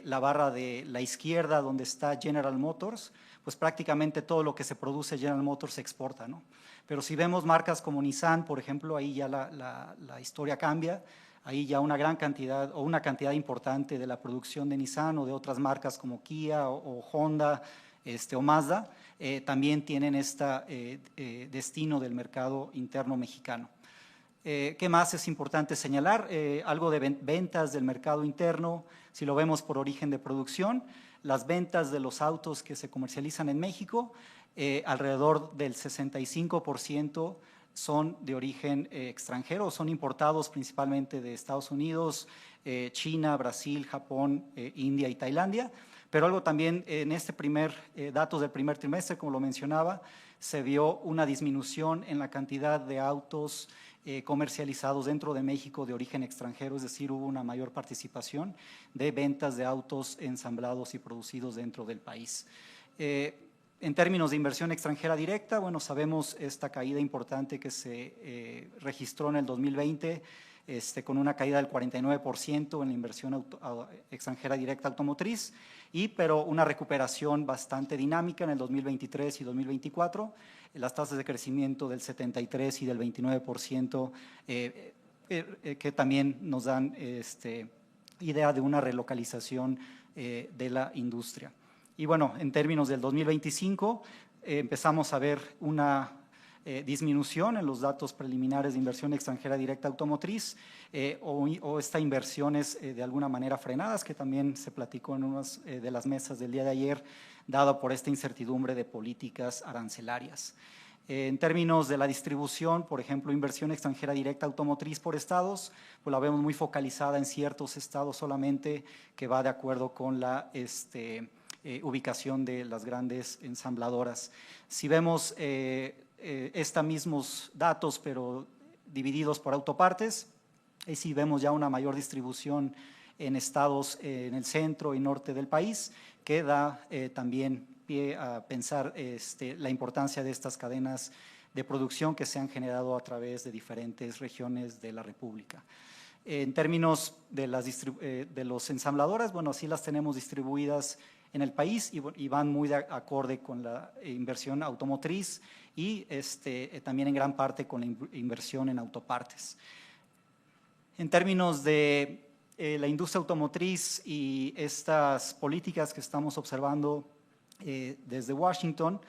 la barra de la izquierda donde está General Motors, pues prácticamente todo lo que se produce General Motors se exporta, ¿no? Pero si vemos marcas como Nissan, por ejemplo, ahí ya la historia cambia, ahí ya una gran cantidad o una cantidad importante de la producción de Nissan o de otras marcas como Kia o Honda o Mazda también tienen este destino del mercado interno mexicano. ¿Qué más es importante señalar? Algo de ventas del mercado interno, si lo vemos por origen de producción, las ventas de los autos que se comercializan en México, alrededor del 65% son de origen extranjero, son importados principalmente de Estados Unidos, China, Brasil, Japón, India y Tailandia. Pero algo también en datos del primer trimestre, como lo mencionaba, se vio una disminución en la cantidad de autos comercializados dentro de México de origen extranjero, es decir, hubo una mayor participación de ventas de autos ensamblados y producidos dentro del país. En términos de inversión extranjera directa, bueno, sabemos esta caída importante que se registró en el 2020, con una caída del 49% en la inversión extranjera directa automotriz, pero una recuperación bastante dinámica en el 2023 y 2024, las tasas de crecimiento del 73% y del 29%, que también nos dan idea de una relocalización de la industria. Y bueno, en términos del 2025, empezamos a ver una disminución en los datos preliminares de inversión extranjera directa automotriz o estas inversiones de alguna manera frenadas, que también se platicó en una de las mesas del día de ayer, dado por esta incertidumbre de políticas arancelarias. En términos de la distribución, por ejemplo, inversión extranjera directa automotriz por estados, pues la vemos muy focalizada en ciertos estados solamente, que va de acuerdo con la ubicación de las grandes ensambladoras. Si vemos estos mismos datos, pero divididos por autopartes, y si vemos ya una mayor distribución en estados en el centro y norte del país, que da también pie a pensar la importancia de estas cadenas de producción que se han generado a través de diferentes regiones de la República. En términos de los ensambladoras, bueno, sí las tenemos distribuidas en el país y van muy de acorde con la inversión automotriz y también en gran parte con la inversión en autopartes. En términos de la industria automotriz y estas políticas que estamos observando desde Washington,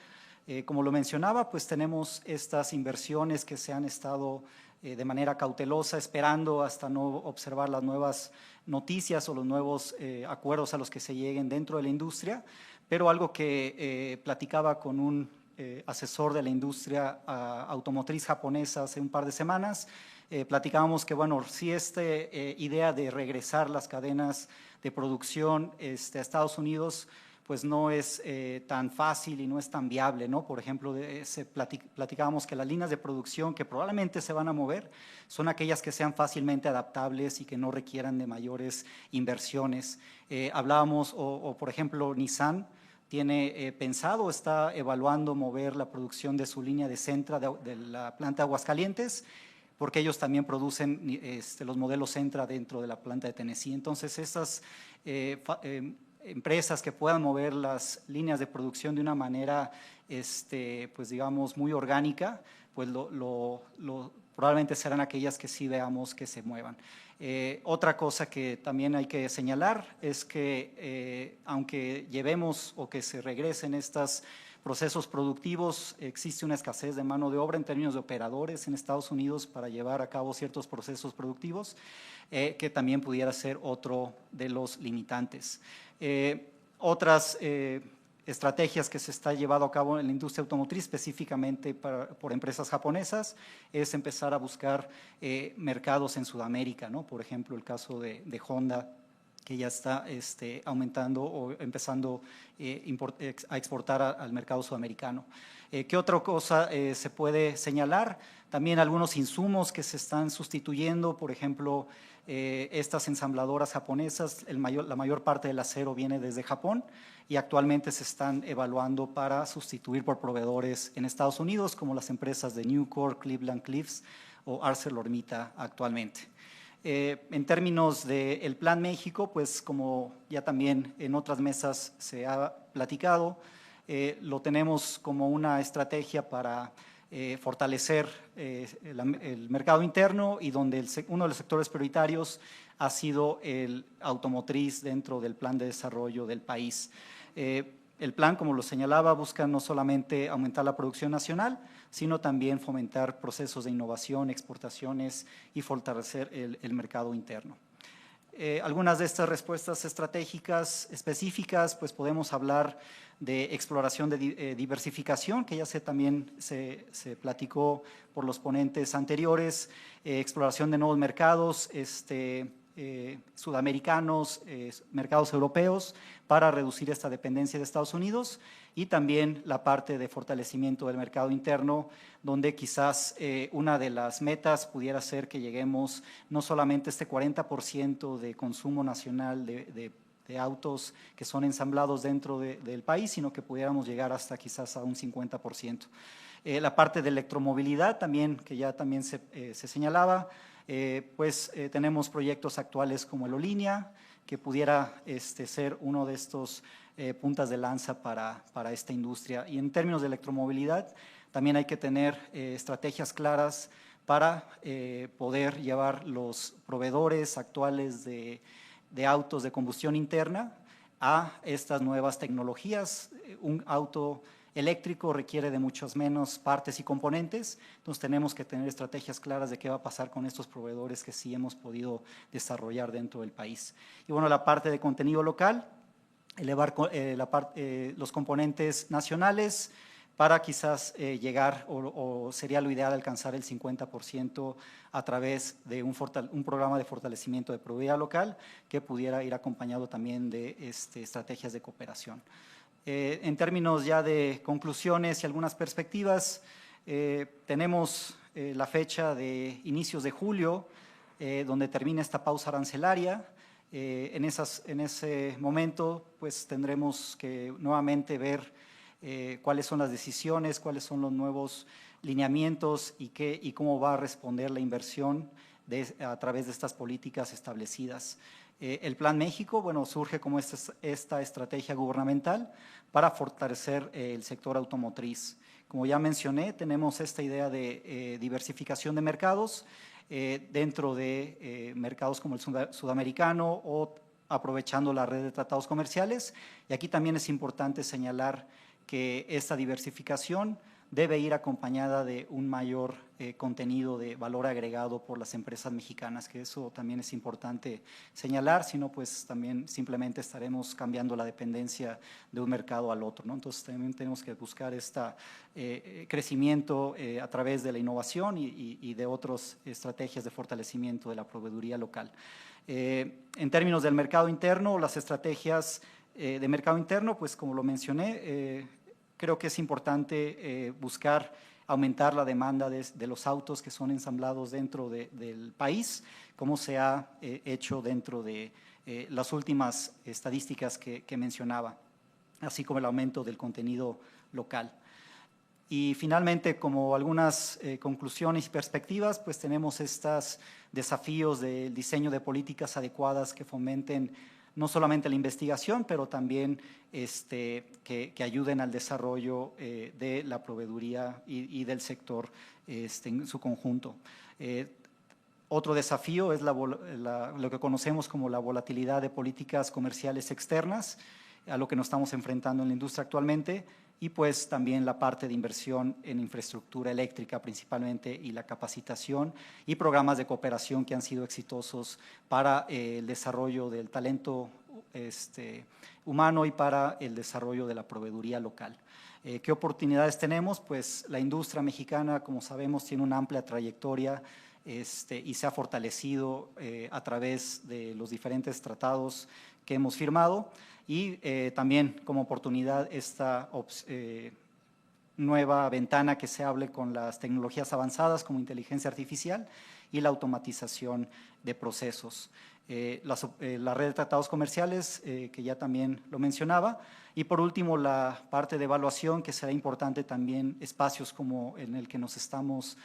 como lo mencionaba, pues tenemos estas inversiones que se han estado de manera cautelosa esperando hasta no observar las nuevas noticias o los nuevos acuerdos a los que se lleguen dentro de la industria, pero algo que platicaba con un asesor de la industria automotriz japonesa hace un par de semanas, platicábamos que, bueno, si esta idea de regresar las cadenas de producción a Estados Unidos pues no es tan fácil y no es tan viable, ¿no? Por ejemplo, platicábamos que las líneas de producción que probablemente se van a mover son aquellas que sean fácilmente adaptables y que no requieran de mayores inversiones. Hablábamos, por ejemplo, Nissan tiene pensado, está evaluando mover la producción de su línea de Sentra de la planta de Aguascalientes, porque ellos también producen los modelos Sentra dentro de la planta de Tennessee. Entonces, estas empresas que puedan mover las líneas de producción de una manera, pues digamos, muy orgánica, pues probablemente serán aquellas que sí veamos que se muevan. Otra cosa que también hay que señalar es que aunque llevemos o que se regresen estos procesos productivos, existe una escasez de mano de obra en términos de operadores en Estados Unidos para llevar a cabo ciertos procesos productivos, que también pudiera ser otro de los limitantes. Otras estrategias que se está llevando a cabo en la industria automotriz, específicamente por empresas japonesas, es empezar a buscar mercados en Sudamérica, ¿no? Por ejemplo, el caso de Honda, que ya está aumentando o empezando a exportar al mercado sudamericano. ¿Qué otra cosa se puede señalar? También algunos insumos que se están sustituyendo, por ejemplo, estas ensambladoras japonesas, la mayor parte del acero viene desde Japón y actualmente se están evaluando para sustituir por proveedores en Estados Unidos, como las empresas de Nucor, Cleveland-Cliffs o ArcelorMittal actualmente. En términos del Plan México, pues como ya también en otras mesas se ha platicado, lo tenemos como una estrategia para fortalecer el mercado interno y donde uno de los sectores prioritarios ha sido el automotriz dentro del plan de desarrollo del país. El plan, como lo señalaba, busca no solamente aumentar la producción nacional, sino también fomentar procesos de innovación, exportaciones y fortalecer el mercado interno. Algunas de estas respuestas estratégicas específicas, pues podemos hablar de exploración de diversificación, que ya también se platicó por los ponentes anteriores, exploración de nuevos mercados, sudamericanos, mercados europeos, para reducir esta dependencia de Estados Unidos, y también la parte de fortalecimiento del mercado interno, donde quizás una de las metas pudiera ser que lleguemos no solamente a este 40% de consumo nacional de autos que son ensamblados dentro del país, sino que pudiéramos llegar hasta quizás a un 50%. La parte de electromovilidad también, que ya también se señalaba, tenemos proyectos actuales como el Olinia, que pudiera ser uno de estos puntas de lanza para esta industria. Y en términos de electromovilidad, también hay que tener estrategias claras para poder llevar los proveedores actuales de autos de combustión interna a estas nuevas tecnologías. Un auto eléctrico requiere de muchas menos partes y componentes, entonces tenemos que tener estrategias claras de qué va a pasar con estos proveedores que sí hemos podido desarrollar dentro del país. Y bueno, la parte de contenido local, elevar los componentes nacionales para quizás llegar, o sería lo ideal alcanzar el 50% a través de un programa de fortalecimiento de proveeduría local que pudiera ir acompañado también de estrategias de cooperación. En términos ya de conclusiones y algunas perspectivas, tenemos la fecha de inicios de julio, donde termina esta pausa arancelaria. En ese momento, pues tendremos que nuevamente ver cuáles son las decisiones, cuáles son los nuevos lineamientos y cómo va a responder la inversión a través de estas políticas establecidas. El Plan México, bueno, surge como esta estrategia gubernamental para fortalecer el sector automotriz. Como ya mencioné, tenemos esta idea de diversificación de mercados dentro de mercados como el sudamericano o aprovechando la red de tratados comerciales. Y aquí también es importante señalar que esta diversificación debe ir acompañada de un mayor contenido de valor agregado por las empresas mexicanas, que eso también es importante señalar, si no pues también simplemente estaremos cambiando la dependencia de un mercado al otro, ¿no? Entonces también tenemos que buscar este crecimiento a través de la innovación y de otras estrategias de fortalecimiento de la proveeduría local. En términos del mercado interno, las estrategias de mercado interno, pues como lo mencioné, creo que es importante buscar aumentar la demanda de los autos que son ensamblados dentro del país, como se ha hecho dentro de las últimas estadísticas que mencionaba, así como el aumento del contenido local. Y finalmente, como algunas conclusiones y perspectivas, pues tenemos estos desafíos del diseño de políticas adecuadas que fomenten no solamente la investigación, pero también que ayuden al desarrollo de la proveeduría y del sector en su conjunto. Otro desafío es lo que conocemos como la volatilidad de políticas comerciales externas, a lo que nos estamos enfrentando en la industria actualmente, y pues también la parte de inversión en infraestructura eléctrica principalmente, y la capacitación y programas de cooperación que han sido exitosos para el desarrollo del talento humano y para el desarrollo de la proveeduría local. ¿Qué oportunidades tenemos? Pues la industria mexicana, como sabemos, tiene una amplia trayectoria y se ha fortalecido a través de los diferentes tratados que hemos firmado, y también como oportunidad esta nueva ventana que se abre con las tecnologías avanzadas como inteligencia artificial y la automatización de procesos. La red de tratados comerciales, que ya también lo mencionaba, y por último la parte de evaluación, que será importante también, espacios como en el que nos estamos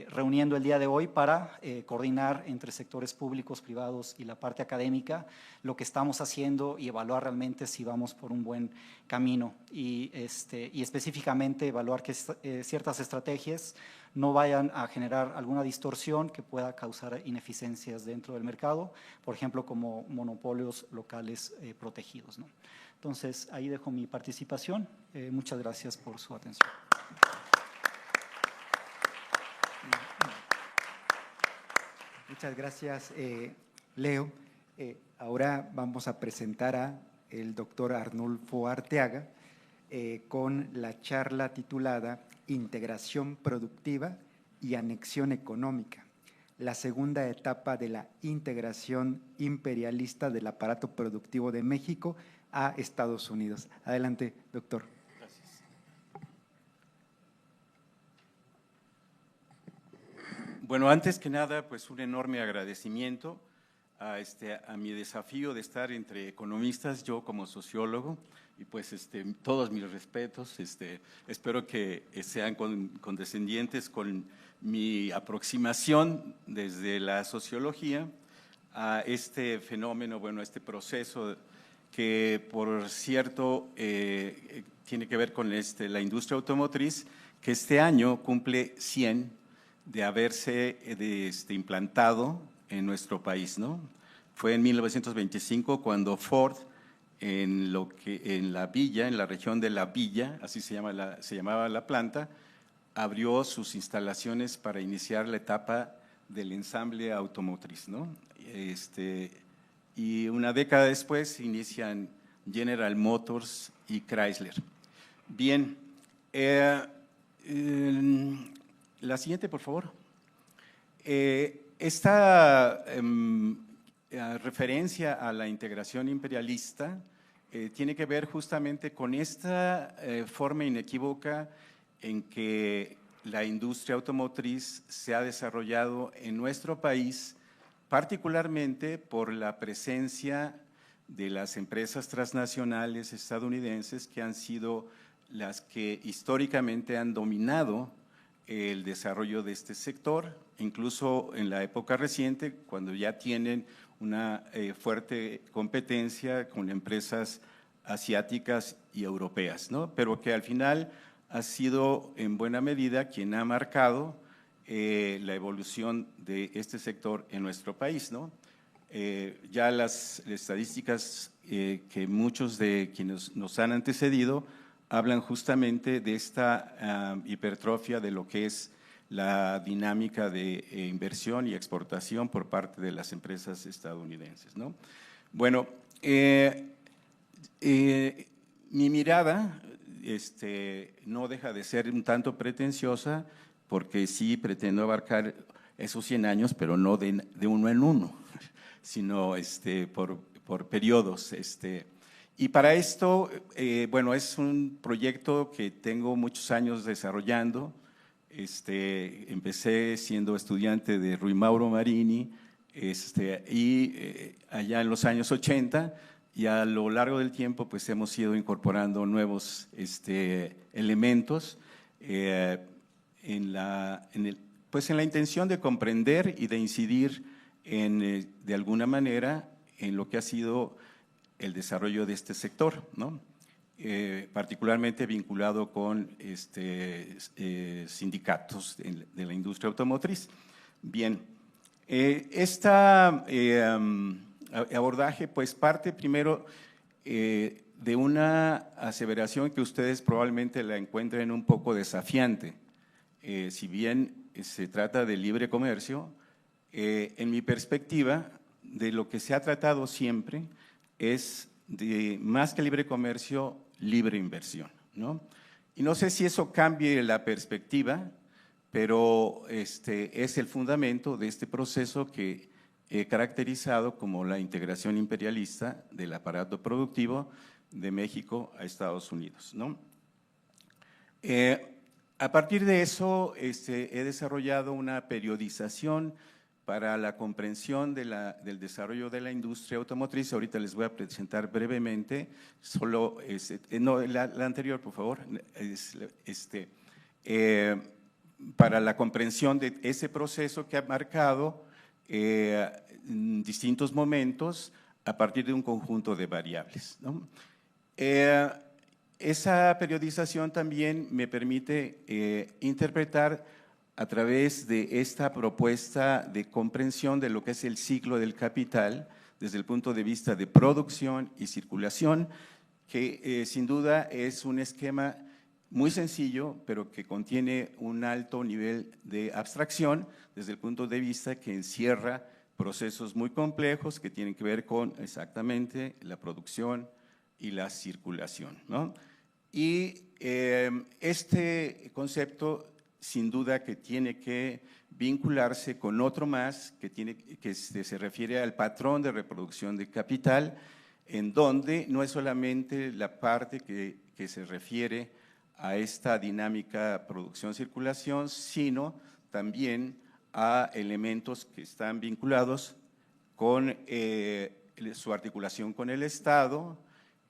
reuniendo el día de hoy para coordinar entre sectores públicos, privados y la parte académica lo que estamos haciendo y evaluar realmente si vamos por un buen camino, y específicamente evaluar que ciertas estrategias no vayan a generar alguna distorsión que pueda causar ineficiencias dentro del mercado, por ejemplo, como monopolios locales protegidos, ¿no? Entonces, ahí dejo mi participación. Muchas gracias por su atención.
Muchas gracias, Leo. Ahora vamos a presentar a el doctor Arnulfo Arteaga con la charla titulada Integración Productiva y Anexión Económica, la segunda etapa de la integración imperialista del aparato productivo de México a Estados Unidos. Adelante, doctor.
Gracias. Bueno, antes que nada, pues un enorme agradecimiento a mi desafío de estar entre economistas, yo como sociólogo, y pues todos mis respetos, espero que sean condescendientes con mi aproximación desde la sociología a este fenómeno, bueno, este proceso que por cierto tiene que ver con la industria automotriz, que este año cumple 100 de haberse implantado en nuestro país, ¿no? Fue en 1925 cuando Ford, en la Villa, en la región de La Villa, así se llamaba la planta, abrió sus instalaciones para iniciar la etapa del ensamble automotriz, ¿no? Y una década después inician General Motors y Chrysler. Bien, la siguiente, por favor. Esta referencia a la integración imperialista tiene que ver justamente con esta forma inequívoca en que la industria automotriz se ha desarrollado en nuestro país, particularmente por la presencia de las empresas transnacionales estadounidenses, que han sido las que históricamente han dominado el desarrollo de este sector, incluso en la época reciente, cuando ya tienen una fuerte competencia con empresas asiáticas y europeas, ¿no? Pero que al final ha sido en buena medida quien ha marcado la evolución de este sector en nuestro país, ¿no? Ya las estadísticas que muchos de quienes nos han antecedido hablan justamente de esta hipertrofia de lo que es la dinámica de inversión y exportación por parte de las empresas estadounidenses, ¿no? Bueno, mi mirada no deja de ser un tanto pretenciosa, porque sí pretendo abarcar esos 100 años, pero no de uno en uno, sino por periodos. Y para esto, bueno, es un proyecto que tengo muchos años desarrollando. Empecé siendo estudiante de Rui Mauro Marini allá en los años 80, y a lo largo del tiempo pues hemos ido incorporando nuevos elementos. en la intención de comprender y de incidir de alguna manera en lo que ha sido el desarrollo de este sector, ¿no? Particularmente vinculado con sindicatos de la industria automotriz. Bien, este abordaje pues parte primero de una aseveración que ustedes probablemente la encuentren un poco desafiante. Si bien se trata de libre comercio, en mi perspectiva, de lo que se ha tratado siempre es de, más que libre comercio, libre inversión, ¿no? Y no sé si eso cambie la perspectiva, pero es el fundamento de este proceso que he caracterizado como la integración imperialista del aparato productivo de México a Estados Unidos, ¿no? A partir de eso, he desarrollado una periodización para la comprensión del desarrollo de la industria automotriz. Ahorita les voy a presentar brevemente, solo, no, la anterior, por favor, para la comprensión de ese proceso que ha marcado en distintos momentos a partir de un conjunto de variables, ¿no? Esa periodización también me permite interpretar a través de esta propuesta de comprensión de lo que es el ciclo del capital desde el punto de vista de producción y circulación, que sin duda es un esquema muy sencillo, pero que contiene un alto nivel de abstracción desde el punto de vista que encierra procesos muy complejos que tienen que ver con exactamente la producción y la circulación, ¿no? Y este concepto sin duda que tiene que vincularse con otro más que se refiere al patrón de reproducción de capital, en donde no es solamente la parte que se refiere a esta dinámica producción-circulación, sino también a elementos que están vinculados con su articulación con el Estado,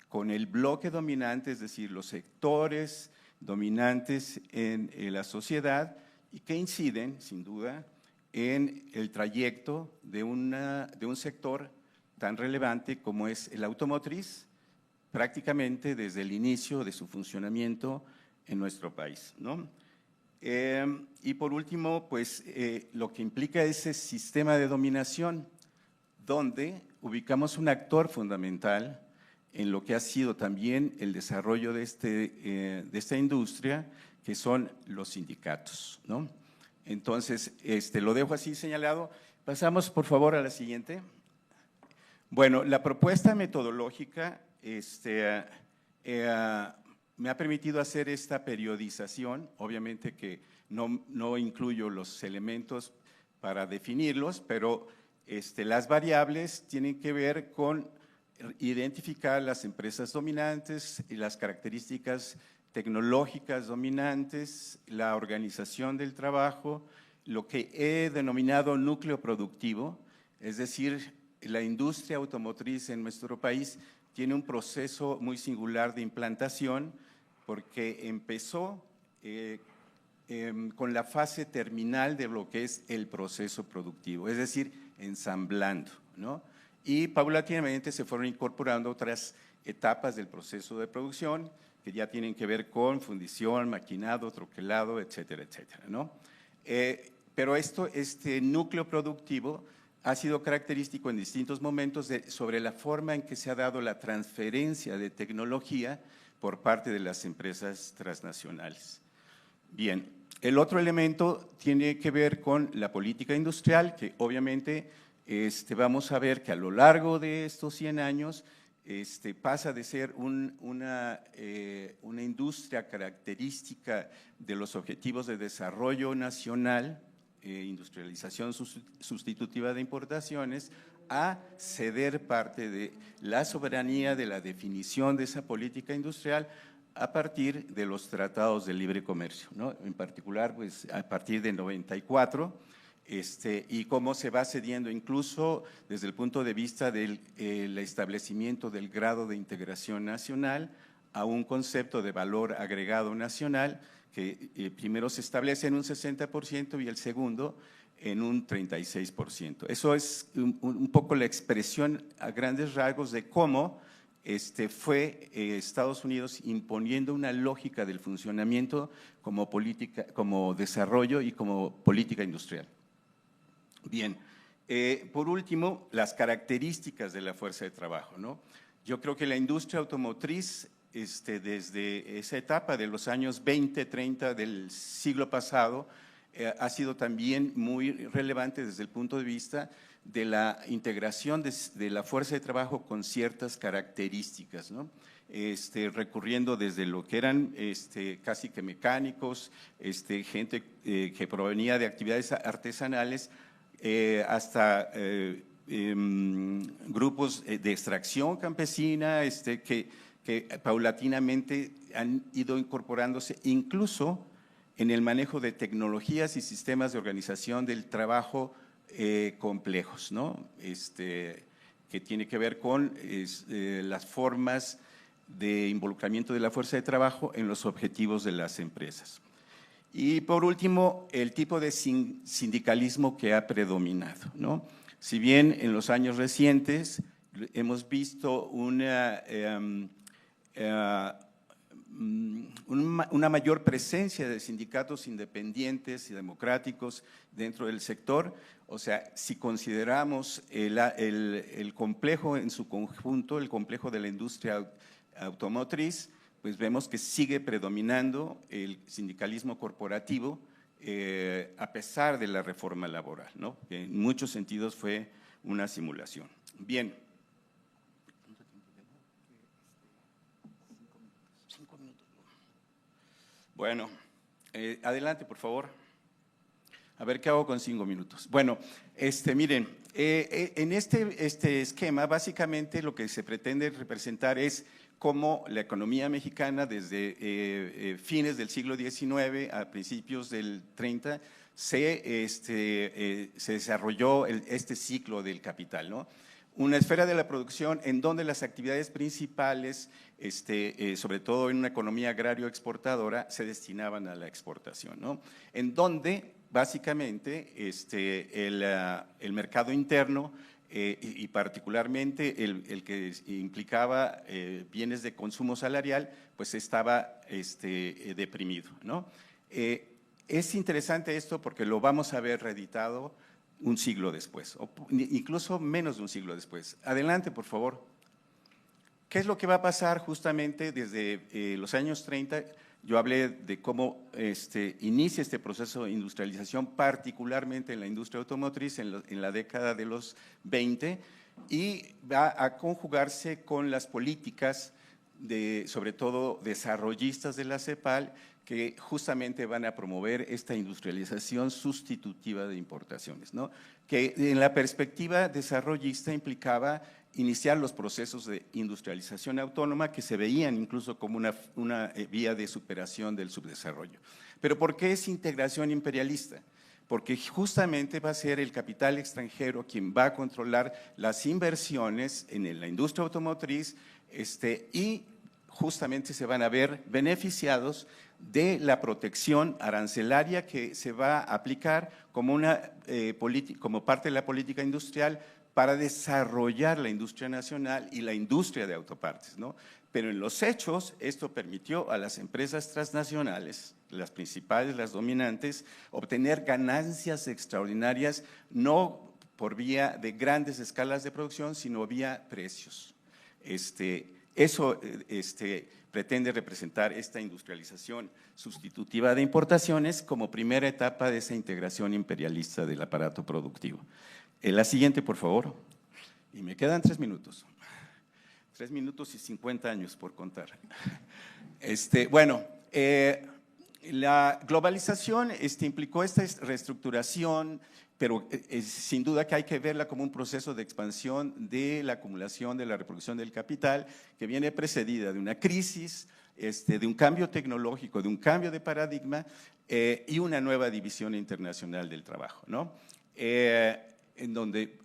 con el bloque dominante, es decir, los sectores dominantes en la sociedad y que inciden, sin duda, en el trayecto de un sector tan relevante como es el automotriz, prácticamente desde el inicio de su funcionamiento en nuestro país, ¿no? Y por último, pues lo que implica ese sistema de dominación, donde ubicamos un actor fundamental en lo que ha sido también el desarrollo de esta industria, que son los sindicatos, ¿no? Entonces, lo dejo así señalado. Pasamos, por favor, a la siguiente. Bueno, la propuesta metodológica me ha permitido hacer esta periodización, obviamente que no incluyo los elementos para definirlos, pero las variables tienen que ver con identificar las empresas dominantes y las características tecnológicas dominantes, la organización del trabajo, lo que he denominado núcleo productivo, es decir, la industria automotriz en nuestro país tiene un proceso muy singular de implantación porque empezó con la fase terminal de lo que es el proceso productivo, es decir, ensamblando, ¿no? Y paulatinamente se fueron incorporando otras etapas del proceso de producción que ya tienen que ver con fundición, maquinado, troquelado, etcétera, etcétera, ¿no? Pero este núcleo productivo ha sido característico en distintos momentos sobre la forma en que se ha dado la transferencia de tecnología por parte de las empresas transnacionales. Bien, el otro elemento tiene que ver con la política industrial, que obviamente vamos a ver que a lo largo de estos 100 años pasa de ser una industria característica de los objetivos de desarrollo nacional, industrialización sustitutiva de importaciones, a ceder parte de la soberanía de la definición de esa política industrial a partir de los tratados de libre comercio, ¿no? En particular, pues a partir de 94, y cómo se va cediendo incluso desde el punto de vista del establecimiento del grado de integración nacional a un concepto de valor agregado nacional que primero se establece en un 60% y el segundo en un 36%. Eso es un poco la expresión a grandes rasgos de cómo fue Estados Unidos imponiendo una lógica del funcionamiento como política, como desarrollo y como política industrial. Bien, por último, las características de la fuerza de trabajo, ¿no? Yo creo que la industria automotriz, desde esa etapa de los años 20, 30 del siglo pasado, ha sido también muy relevante desde el punto de vista de la integración de la fuerza de trabajo con ciertas características, ¿no? Recurriendo desde lo que eran casi que mecánicos, gente que provenía de actividades artesanales, hasta grupos de extracción campesina que paulatinamente han ido incorporándose incluso en el manejo de tecnologías y sistemas de organización del trabajo complejos, ¿no? Que tiene que ver con las formas de involucramiento de la fuerza de trabajo en los objetivos de las empresas. Y por último, el tipo de sindicalismo que ha predominado, ¿no? Si bien en los años recientes hemos visto una mayor presencia de sindicatos independientes y democráticos dentro del sector, o sea, si consideramos el complejo en su conjunto, el complejo de la industria automotriz, pues vemos que sigue predominando el sindicalismo corporativo a pesar de la reforma laboral, ¿no? Que en muchos sentidos fue una simulación. Bien. Bueno, adelante, por favor. A ver, ¿qué hago con 5 minutos? Bueno, miren, en este esquema, básicamente lo que se pretende representar es cómo la economía mexicana desde fines del siglo XIX a principios del 30 se desarrolló este ciclo del capital, ¿no? Una esfera de la producción en donde las actividades principales, sobre todo en una economía agrario-exportadora, se destinaban a la exportación, ¿no? En donde básicamente el mercado interno y particularmente el que implicaba bienes de consumo salarial, pues estaba deprimido, ¿no? Es interesante esto porque lo vamos a ver reeditado un siglo después, o incluso menos de un siglo después. Adelante, por favor. ¿Qué es lo que va a pasar justamente desde los años 30? Yo hablé de cómo inicia este proceso de industrialización, particularmente en la industria automotriz en la década de los 20, y va a conjugarse con las políticas sobre todo desarrollistas de la CEPAL, que justamente van a promover esta industrialización sustitutiva de importaciones, ¿no? Que en la perspectiva desarrollista implicaba iniciar los procesos de industrialización autónoma que se veían incluso como una vía de superación del subdesarrollo. Pero ¿por qué es integración imperialista? Porque justamente va a ser el capital extranjero quien va a controlar las inversiones en la industria automotriz y justamente se van a ver beneficiados de la protección arancelaria que se va a aplicar como parte de la política industrial para desarrollar la industria nacional y la industria de autopartes, ¿no? Pero en los hechos, esto permitió a las empresas transnacionales, las principales, las dominantes, obtener ganancias extraordinarias, no por vía de grandes escalas de producción, sino vía precios. Eso pretende representar esta industrialización sustitutiva de importaciones como primera etapa de esa integración imperialista del aparato productivo. La siguiente, por favor. Y me quedan 3 minutos. 3 minutos y 50 años por contar. La globalización implicó esta reestructuración, pero sin duda que hay que verla como un proceso de expansión de la acumulación, de la reproducción del capital, que viene precedida de una crisis, de un cambio tecnológico, de un cambio de paradigma y una nueva división internacional del trabajo, ¿no? en donde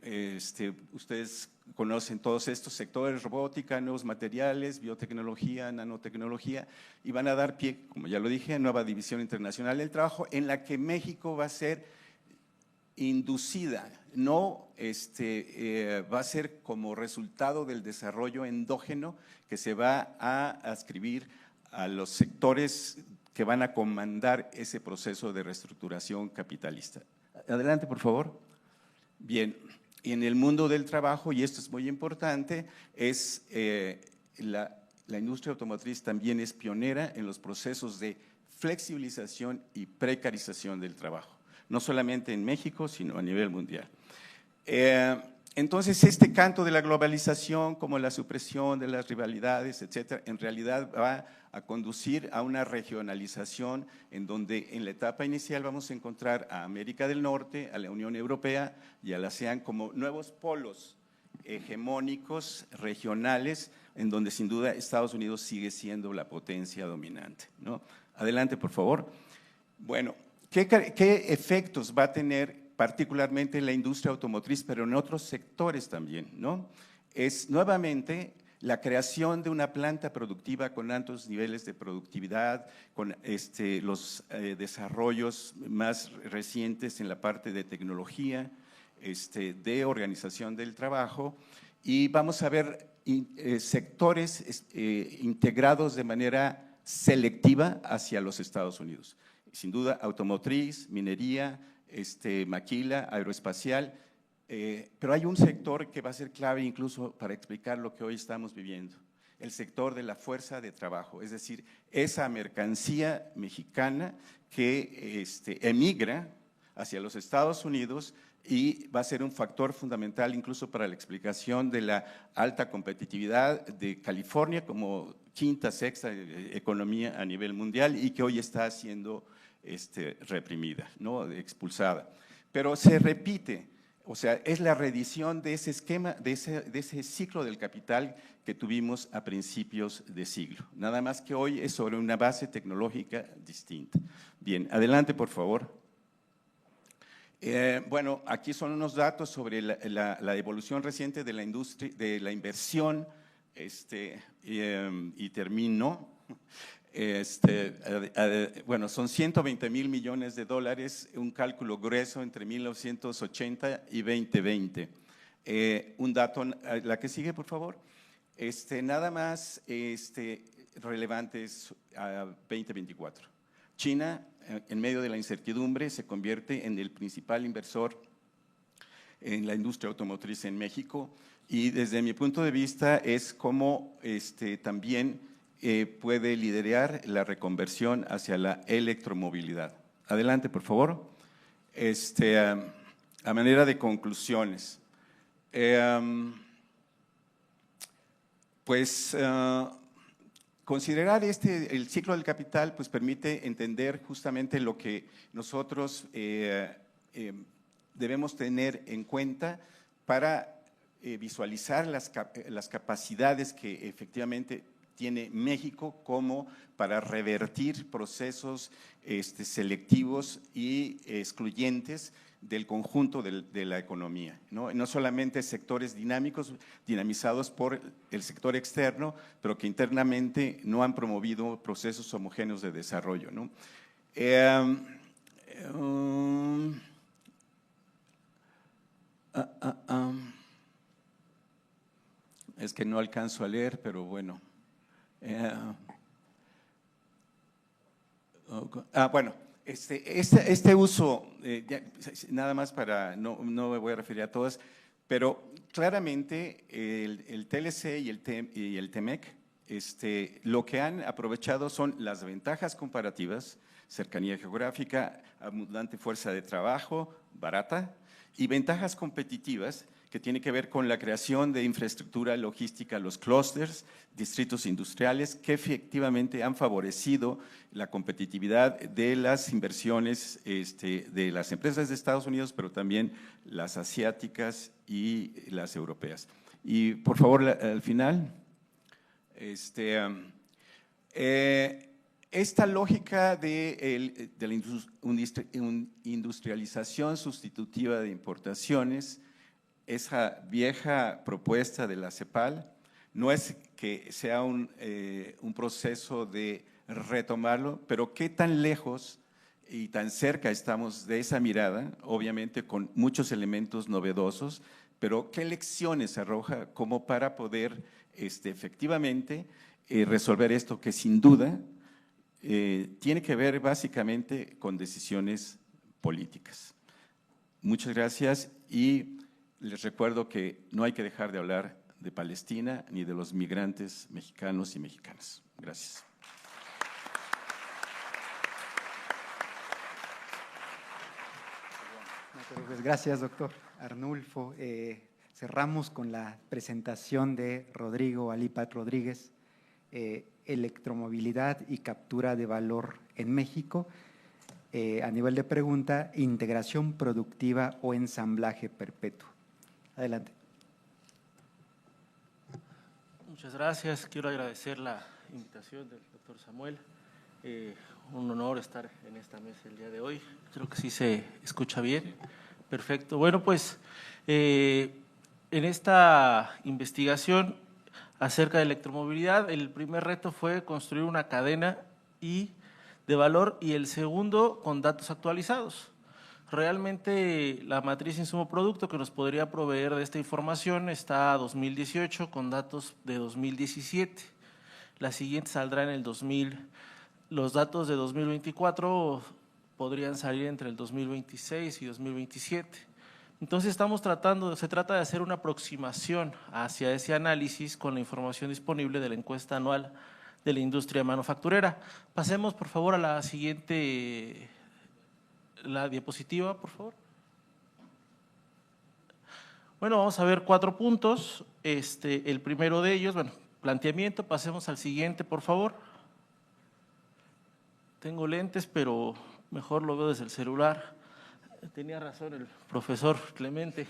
ustedes conocen todos estos sectores: robótica, nuevos materiales, biotecnología, nanotecnología, y van a dar pie, como ya lo dije, a nueva división internacional del trabajo, en la que México va a ser inducida, no va a ser como resultado del desarrollo endógeno que se va a adscribir a los sectores que van a comandar ese proceso de reestructuración capitalista. Adelante, por favor. Bien, y en el mundo del trabajo, y esto es muy importante, es la industria automotriz también es pionera en los procesos de flexibilización y precarización del trabajo, no solamente en México, sino a nivel mundial. Entonces, este canto de la globalización, como la supresión de las rivalidades, etcétera, en realidad va a conducir a una regionalización en donde en la etapa inicial vamos a encontrar a América del Norte, a la Unión Europea y a la ASEAN como nuevos polos hegemónicos regionales, en donde sin duda Estados Unidos sigue siendo la potencia dominante, ¿no? Adelante, por favor. Bueno, ¿qué efectos va a tener particularmente en la industria automotriz, pero en otros sectores también, ¿no? Es nuevamente la creación de una planta productiva con altos niveles de productividad, con los desarrollos más recientes en la parte de tecnología, de organización del trabajo, y vamos a ver sectores integrados de manera selectiva hacia los Estados Unidos. Sin duda, automotriz, minería, maquila, aeroespacial, pero hay un sector que va a ser clave incluso para explicar lo que hoy estamos viviendo: el sector de la fuerza de trabajo, es decir, esa mercancía mexicana que emigra hacia los Estados Unidos y va a ser un factor fundamental incluso para la explicación de la alta competitividad de California como quinta, sexta economía a nivel mundial y que hoy está siendo reprimida, ¿no? Expulsada. Pero se repite, o sea, es la reedición de ese esquema, de ese ciclo del capital que tuvimos a principios de siglo. Nada más que hoy es sobre una base tecnológica distinta. Bien, adelante, por favor. Bueno, aquí son unos datos sobre la evolución reciente de la industria, de la inversión, y termino. Bueno, son 120,000 millones de dólares, un cálculo grueso entre 1980 y 2020. Un dato, la que sigue, por favor. Nada más relevante es a 2024. China, en medio de la incertidumbre, se convierte en el principal inversor en la industria automotriz en México, y desde mi punto de vista es como también puede liderar la reconversión hacia la electromovilidad. Adelante, por favor. A manera de conclusiones, considerar el ciclo del capital pues permite entender justamente lo que nosotros debemos tener en cuenta para visualizar las capacidades que efectivamente tiene México como para revertir procesos selectivos y excluyentes del conjunto de la economía, ¿no? No solamente sectores dinámicos, dinamizados por el sector externo, pero que internamente no han promovido procesos homogéneos de desarrollo, ¿no? Es que no alcanzo a leer, pero bueno. Bueno, este uso, nada más para, no me voy a referir a todas, pero claramente el TLC y el TEMEC, lo que han aprovechado son las ventajas comparativas, cercanía geográfica, abundante fuerza de trabajo, barata, y ventajas competitivas que tiene que ver con la creación de infraestructura logística, los clústeres, distritos industriales, que efectivamente han favorecido la competitividad de las inversiones de las empresas de Estados Unidos, pero también las asiáticas y las europeas. Y por favor, al final, esta lógica de la industrialización sustitutiva de importaciones, esa vieja propuesta de la CEPAL, no es que sea un proceso de retomarlo, pero qué tan lejos y tan cerca estamos de esa mirada, obviamente con muchos elementos novedosos, pero qué lecciones arroja como para poder efectivamente resolver esto que sin duda tiene que ver básicamente con decisiones políticas. Muchas gracias y les recuerdo que no hay que dejar de hablar de Palestina ni de los migrantes mexicanos y mexicanas. Gracias.
Pues gracias, doctor Arnulfo. Cerramos con la presentación de Rodrigo Alípat Rodríguez, electromovilidad y captura de valor en México. A nivel de pregunta, integración productiva o ensamblaje perpetuo. Adelante.
Muchas gracias. Quiero agradecer la invitación del doctor Samuel. Un honor estar en esta mesa el día de hoy. Creo que sí se escucha bien. Perfecto. Bueno, pues en esta investigación acerca de electromovilidad, el primer reto fue construir una cadena de valor y el segundo con datos actualizados. Realmente la matriz insumo-producto que nos podría proveer de esta información está a 2018 con datos de 2017. La siguiente saldrá en el 2000. Los datos de 2024 podrían salir entre el 2026 y 2027. Entonces se trata de hacer una aproximación hacia ese análisis con la información disponible de la encuesta anual de la industria manufacturera. Pasemos por favor a la siguiente, la diapositiva, por favor. Bueno, vamos a ver 4 puntos. El primero de ellos, planteamiento, pasemos al siguiente, por favor. Tengo lentes, pero mejor lo veo desde el celular. Tenía razón el profesor Clemente.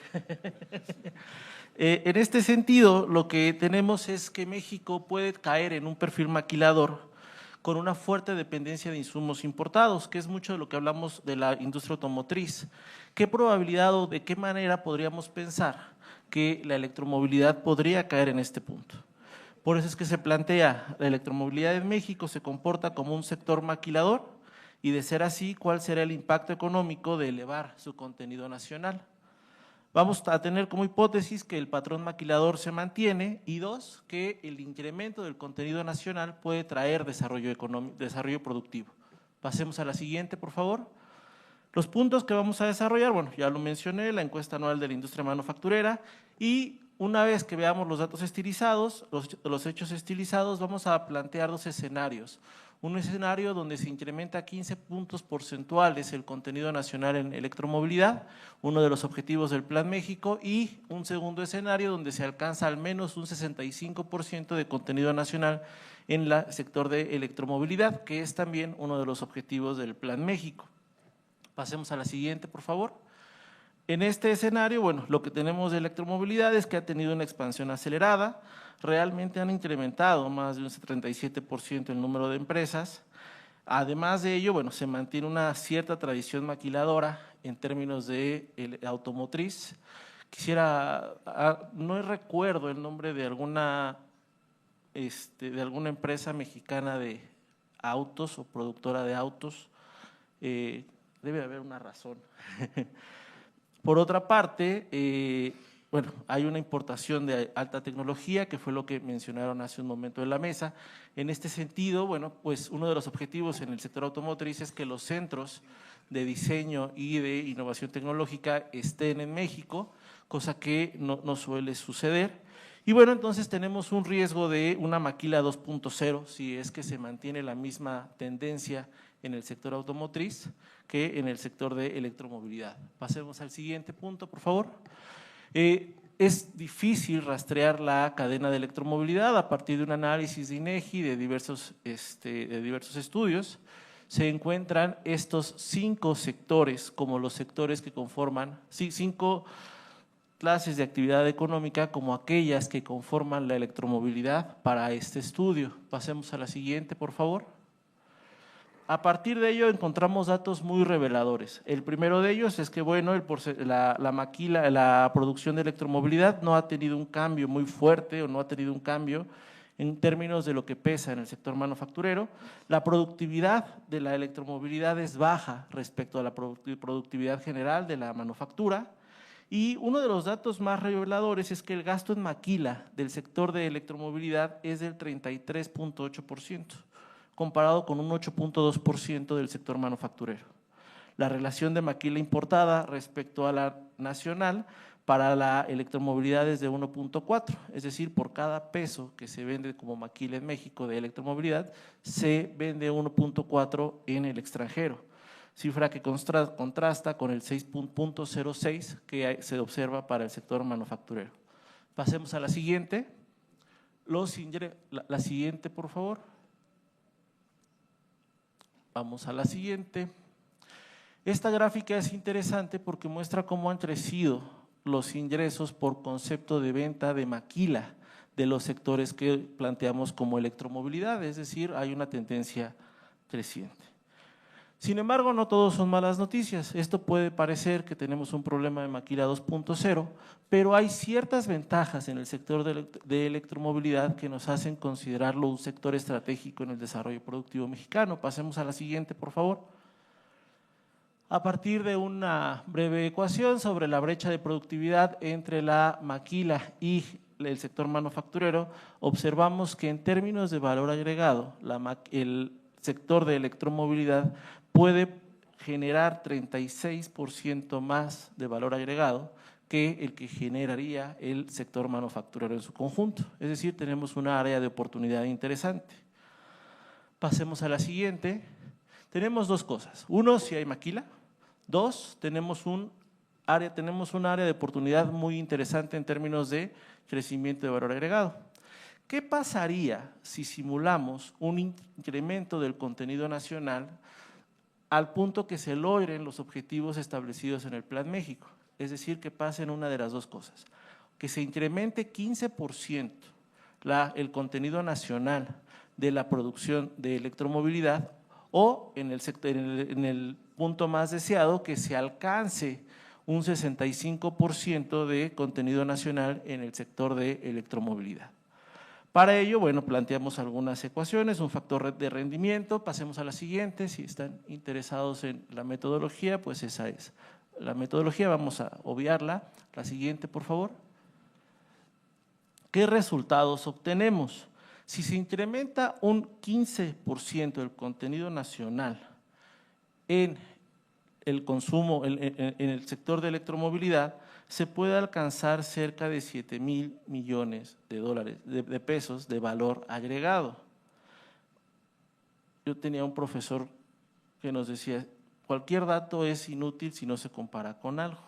En este sentido, lo que tenemos es que México puede caer en un perfil maquilador con una fuerte dependencia de insumos importados, que es mucho de lo que hablamos de la industria automotriz. ¿Qué probabilidad o de qué manera podríamos pensar que la electromovilidad podría caer en este punto? Por eso es que se plantea, la electromovilidad en México se comporta como un sector maquilador y de ser así, ¿cuál será el impacto económico de elevar su contenido nacional? Vamos a tener como hipótesis que el patrón maquilador se mantiene y 2, que el incremento del contenido nacional puede traer desarrollo productivo. Pasemos a la siguiente, por favor. Los puntos que vamos a desarrollar, ya lo mencioné, la encuesta anual de la industria manufacturera y una vez que veamos los datos estilizados, los hechos estilizados, vamos a plantear 2 escenarios. Un escenario donde se incrementa 15 puntos porcentuales el contenido nacional en electromovilidad, uno de los objetivos del Plan México, y un segundo escenario donde se alcanza al menos un 65% de contenido nacional en el sector de electromovilidad, que es también uno de los objetivos del Plan México. Pasemos a la siguiente, por favor. En este escenario, lo que tenemos de electromovilidad es que ha tenido una expansión acelerada, realmente han incrementado más de un 37% el número de empresas. Además de ello, se mantiene una cierta tradición maquiladora en términos de automotriz. No recuerdo el nombre de alguna empresa mexicana de autos o productora de autos, debe haber una razón. Por otra parte, hay una importación de alta tecnología, que fue lo que mencionaron hace un momento en la mesa. En este sentido, uno de los objetivos en el sector automotriz es que los centros de diseño y de innovación tecnológica estén en México, cosa que no suele suceder. Y entonces tenemos un riesgo de una maquila 2.0 si es que se mantiene la misma tendencia en el sector automotriz que en el sector de electromovilidad. Pasemos al siguiente punto, por favor. Es difícil rastrear la cadena de electromovilidad a partir de un análisis de INEGI de diversos estudios. Se encuentran estos 5 sectores como los sectores que conforman, 5 clases de actividad económica como aquellas que conforman la electromovilidad para este estudio. Pasemos a la siguiente, por favor. A partir de ello encontramos datos muy reveladores. El primero de ellos es que, bueno, la producción de electromovilidad no ha tenido un cambio muy fuerte o no ha tenido un cambio en términos de lo que pesa en el sector manufacturero. La productividad de la electromovilidad es baja respecto a la productividad general de la manufactura. Y uno de los datos más reveladores es que el gasto en maquila del sector de electromovilidad es del 33.8%. comparado con un 8.2% del sector manufacturero. La relación de maquila importada respecto a la nacional para la electromovilidad es de 1.4, es decir, por cada peso que se vende como maquila en México de electromovilidad, se vende 1.4 en el extranjero, cifra que contrasta con el 6.06 que se observa para el sector manufacturero. Pasemos a la siguiente. La siguiente, por favor. Vamos a la siguiente. Esta gráfica es interesante porque muestra cómo han crecido los ingresos por concepto de venta de maquila de los sectores que planteamos como electromovilidad, es decir, hay una tendencia creciente. Sin embargo, no todos son malas noticias. Esto puede parecer que tenemos un problema de maquila 2.0, pero hay ciertas ventajas en el sector de electromovilidad que nos hacen considerarlo un sector estratégico en el desarrollo productivo mexicano. Pasemos a la siguiente, por favor. A partir de una breve ecuación sobre la brecha de productividad entre la maquila y el sector manufacturero, observamos que en términos de valor agregado, el sector de electromovilidad puede generar 36% más de valor agregado que el que generaría el sector manufacturero en su conjunto. Es decir, tenemos una área de oportunidad interesante. Pasemos a la siguiente. Tenemos dos cosas. Uno, si hay maquila. Dos, tenemos un área de oportunidad muy interesante en términos de crecimiento de valor agregado. ¿Qué pasaría si simulamos un incremento del contenido nacional al punto que se logren los objetivos establecidos en el Plan México? Es decir, que pasen una de las dos cosas, que se incremente 15% el contenido nacional de la producción de electromovilidad o en el punto más deseado, que se alcance un 65% de contenido nacional en el sector de electromovilidad. Para ello, bueno, planteamos algunas ecuaciones, un factor de rendimiento. Pasemos a la siguiente. Si están interesados en la metodología, pues esa es la metodología, vamos a obviarla. La siguiente, por favor. ¿Qué resultados obtenemos? Si se incrementa un 15% del contenido nacional en el consumo, en el sector de electromovilidad, se puede alcanzar cerca de 7,000 millones de dólares, de pesos de valor agregado. Yo tenía un profesor que nos decía, cualquier dato es inútil si no se compara con algo.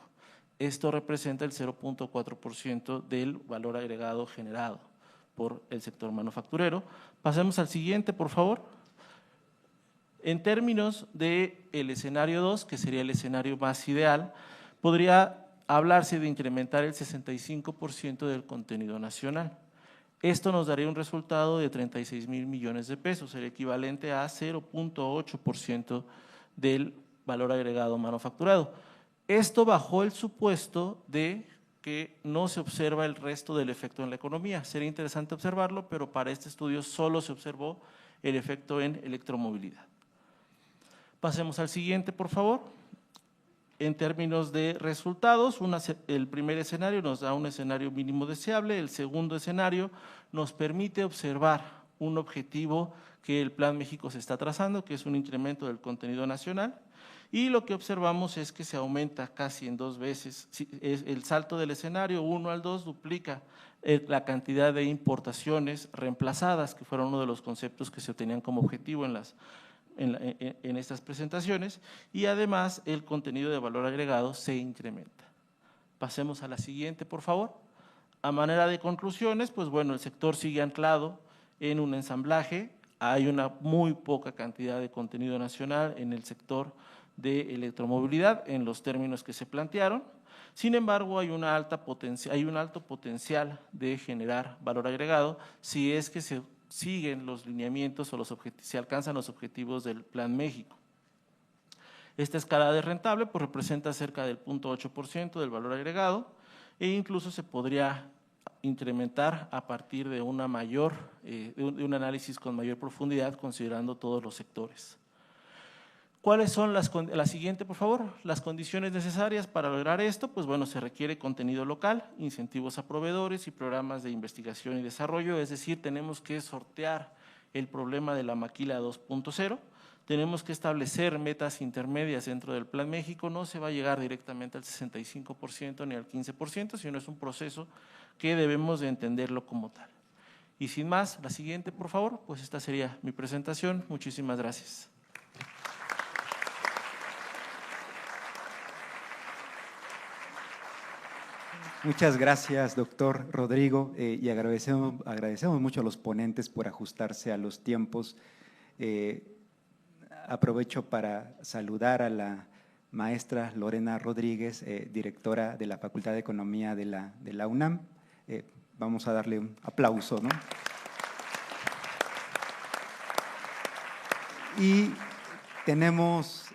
Esto representa el 0.4% del valor agregado generado por el sector manufacturero. Pasemos al siguiente, por favor. En términos del escenario 2, que sería el escenario más ideal, podría hablarse de incrementar el 65% del contenido nacional. Esto nos daría un resultado de 36,000 millones de pesos, el equivalente a 0.8% del valor agregado manufacturado. Esto bajo el supuesto de que no se observa el resto del efecto en la economía. Sería interesante observarlo, pero para este estudio solo se observó el efecto en electromovilidad. Pasemos al siguiente, por favor. En términos de resultados, el primer escenario nos da un escenario mínimo deseable, el segundo escenario nos permite observar un objetivo que el Plan México se está trazando, que es un incremento del contenido nacional, y lo que observamos es que se aumenta casi en 2 veces. El salto del escenario 1 al 2 duplica la cantidad de importaciones reemplazadas, que fueron uno de los conceptos que se tenían como objetivo en estas presentaciones, y además el contenido de valor agregado se incrementa. Pasemos a la siguiente, por favor. A manera de conclusiones, pues bueno, el sector sigue anclado en un ensamblaje, hay una muy poca cantidad de contenido nacional en el sector de electromovilidad en los términos que se plantearon. Sin embargo, hay un alto potencial de generar valor agregado si es que se siguen los lineamientos o se alcanzan los objetivos del Plan México. Esta escala de rentable pues representa cerca del 0.8% del valor agregado e incluso se podría incrementar a partir de un análisis con mayor profundidad considerando todos los sectores. ¿Cuáles son la siguiente, por favor? Las condiciones necesarias para lograr esto, pues bueno, se requiere contenido local, incentivos a proveedores y programas de investigación y desarrollo, es decir, tenemos que sortear el problema de la maquila 2.0, tenemos que establecer metas intermedias dentro del Plan México, no se va a llegar directamente al 65% ni al 15%, sino es un proceso que debemos de entenderlo como tal. Y sin más, la siguiente, por favor, pues esta sería mi presentación. Muchísimas gracias.
Muchas gracias, doctor Rodrigo, y agradecemos mucho a los ponentes por ajustarse a los tiempos. Aprovecho para saludar a la maestra Lorena Rodríguez, directora de la Facultad de Economía de la UNAM. Vamos a darle un aplauso, ¿no? Y tenemos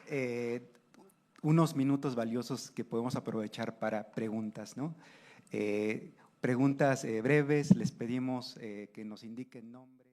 unos minutos valiosos que podemos aprovechar para preguntas, ¿no? Preguntas breves, les pedimos que nos indiquen nombre.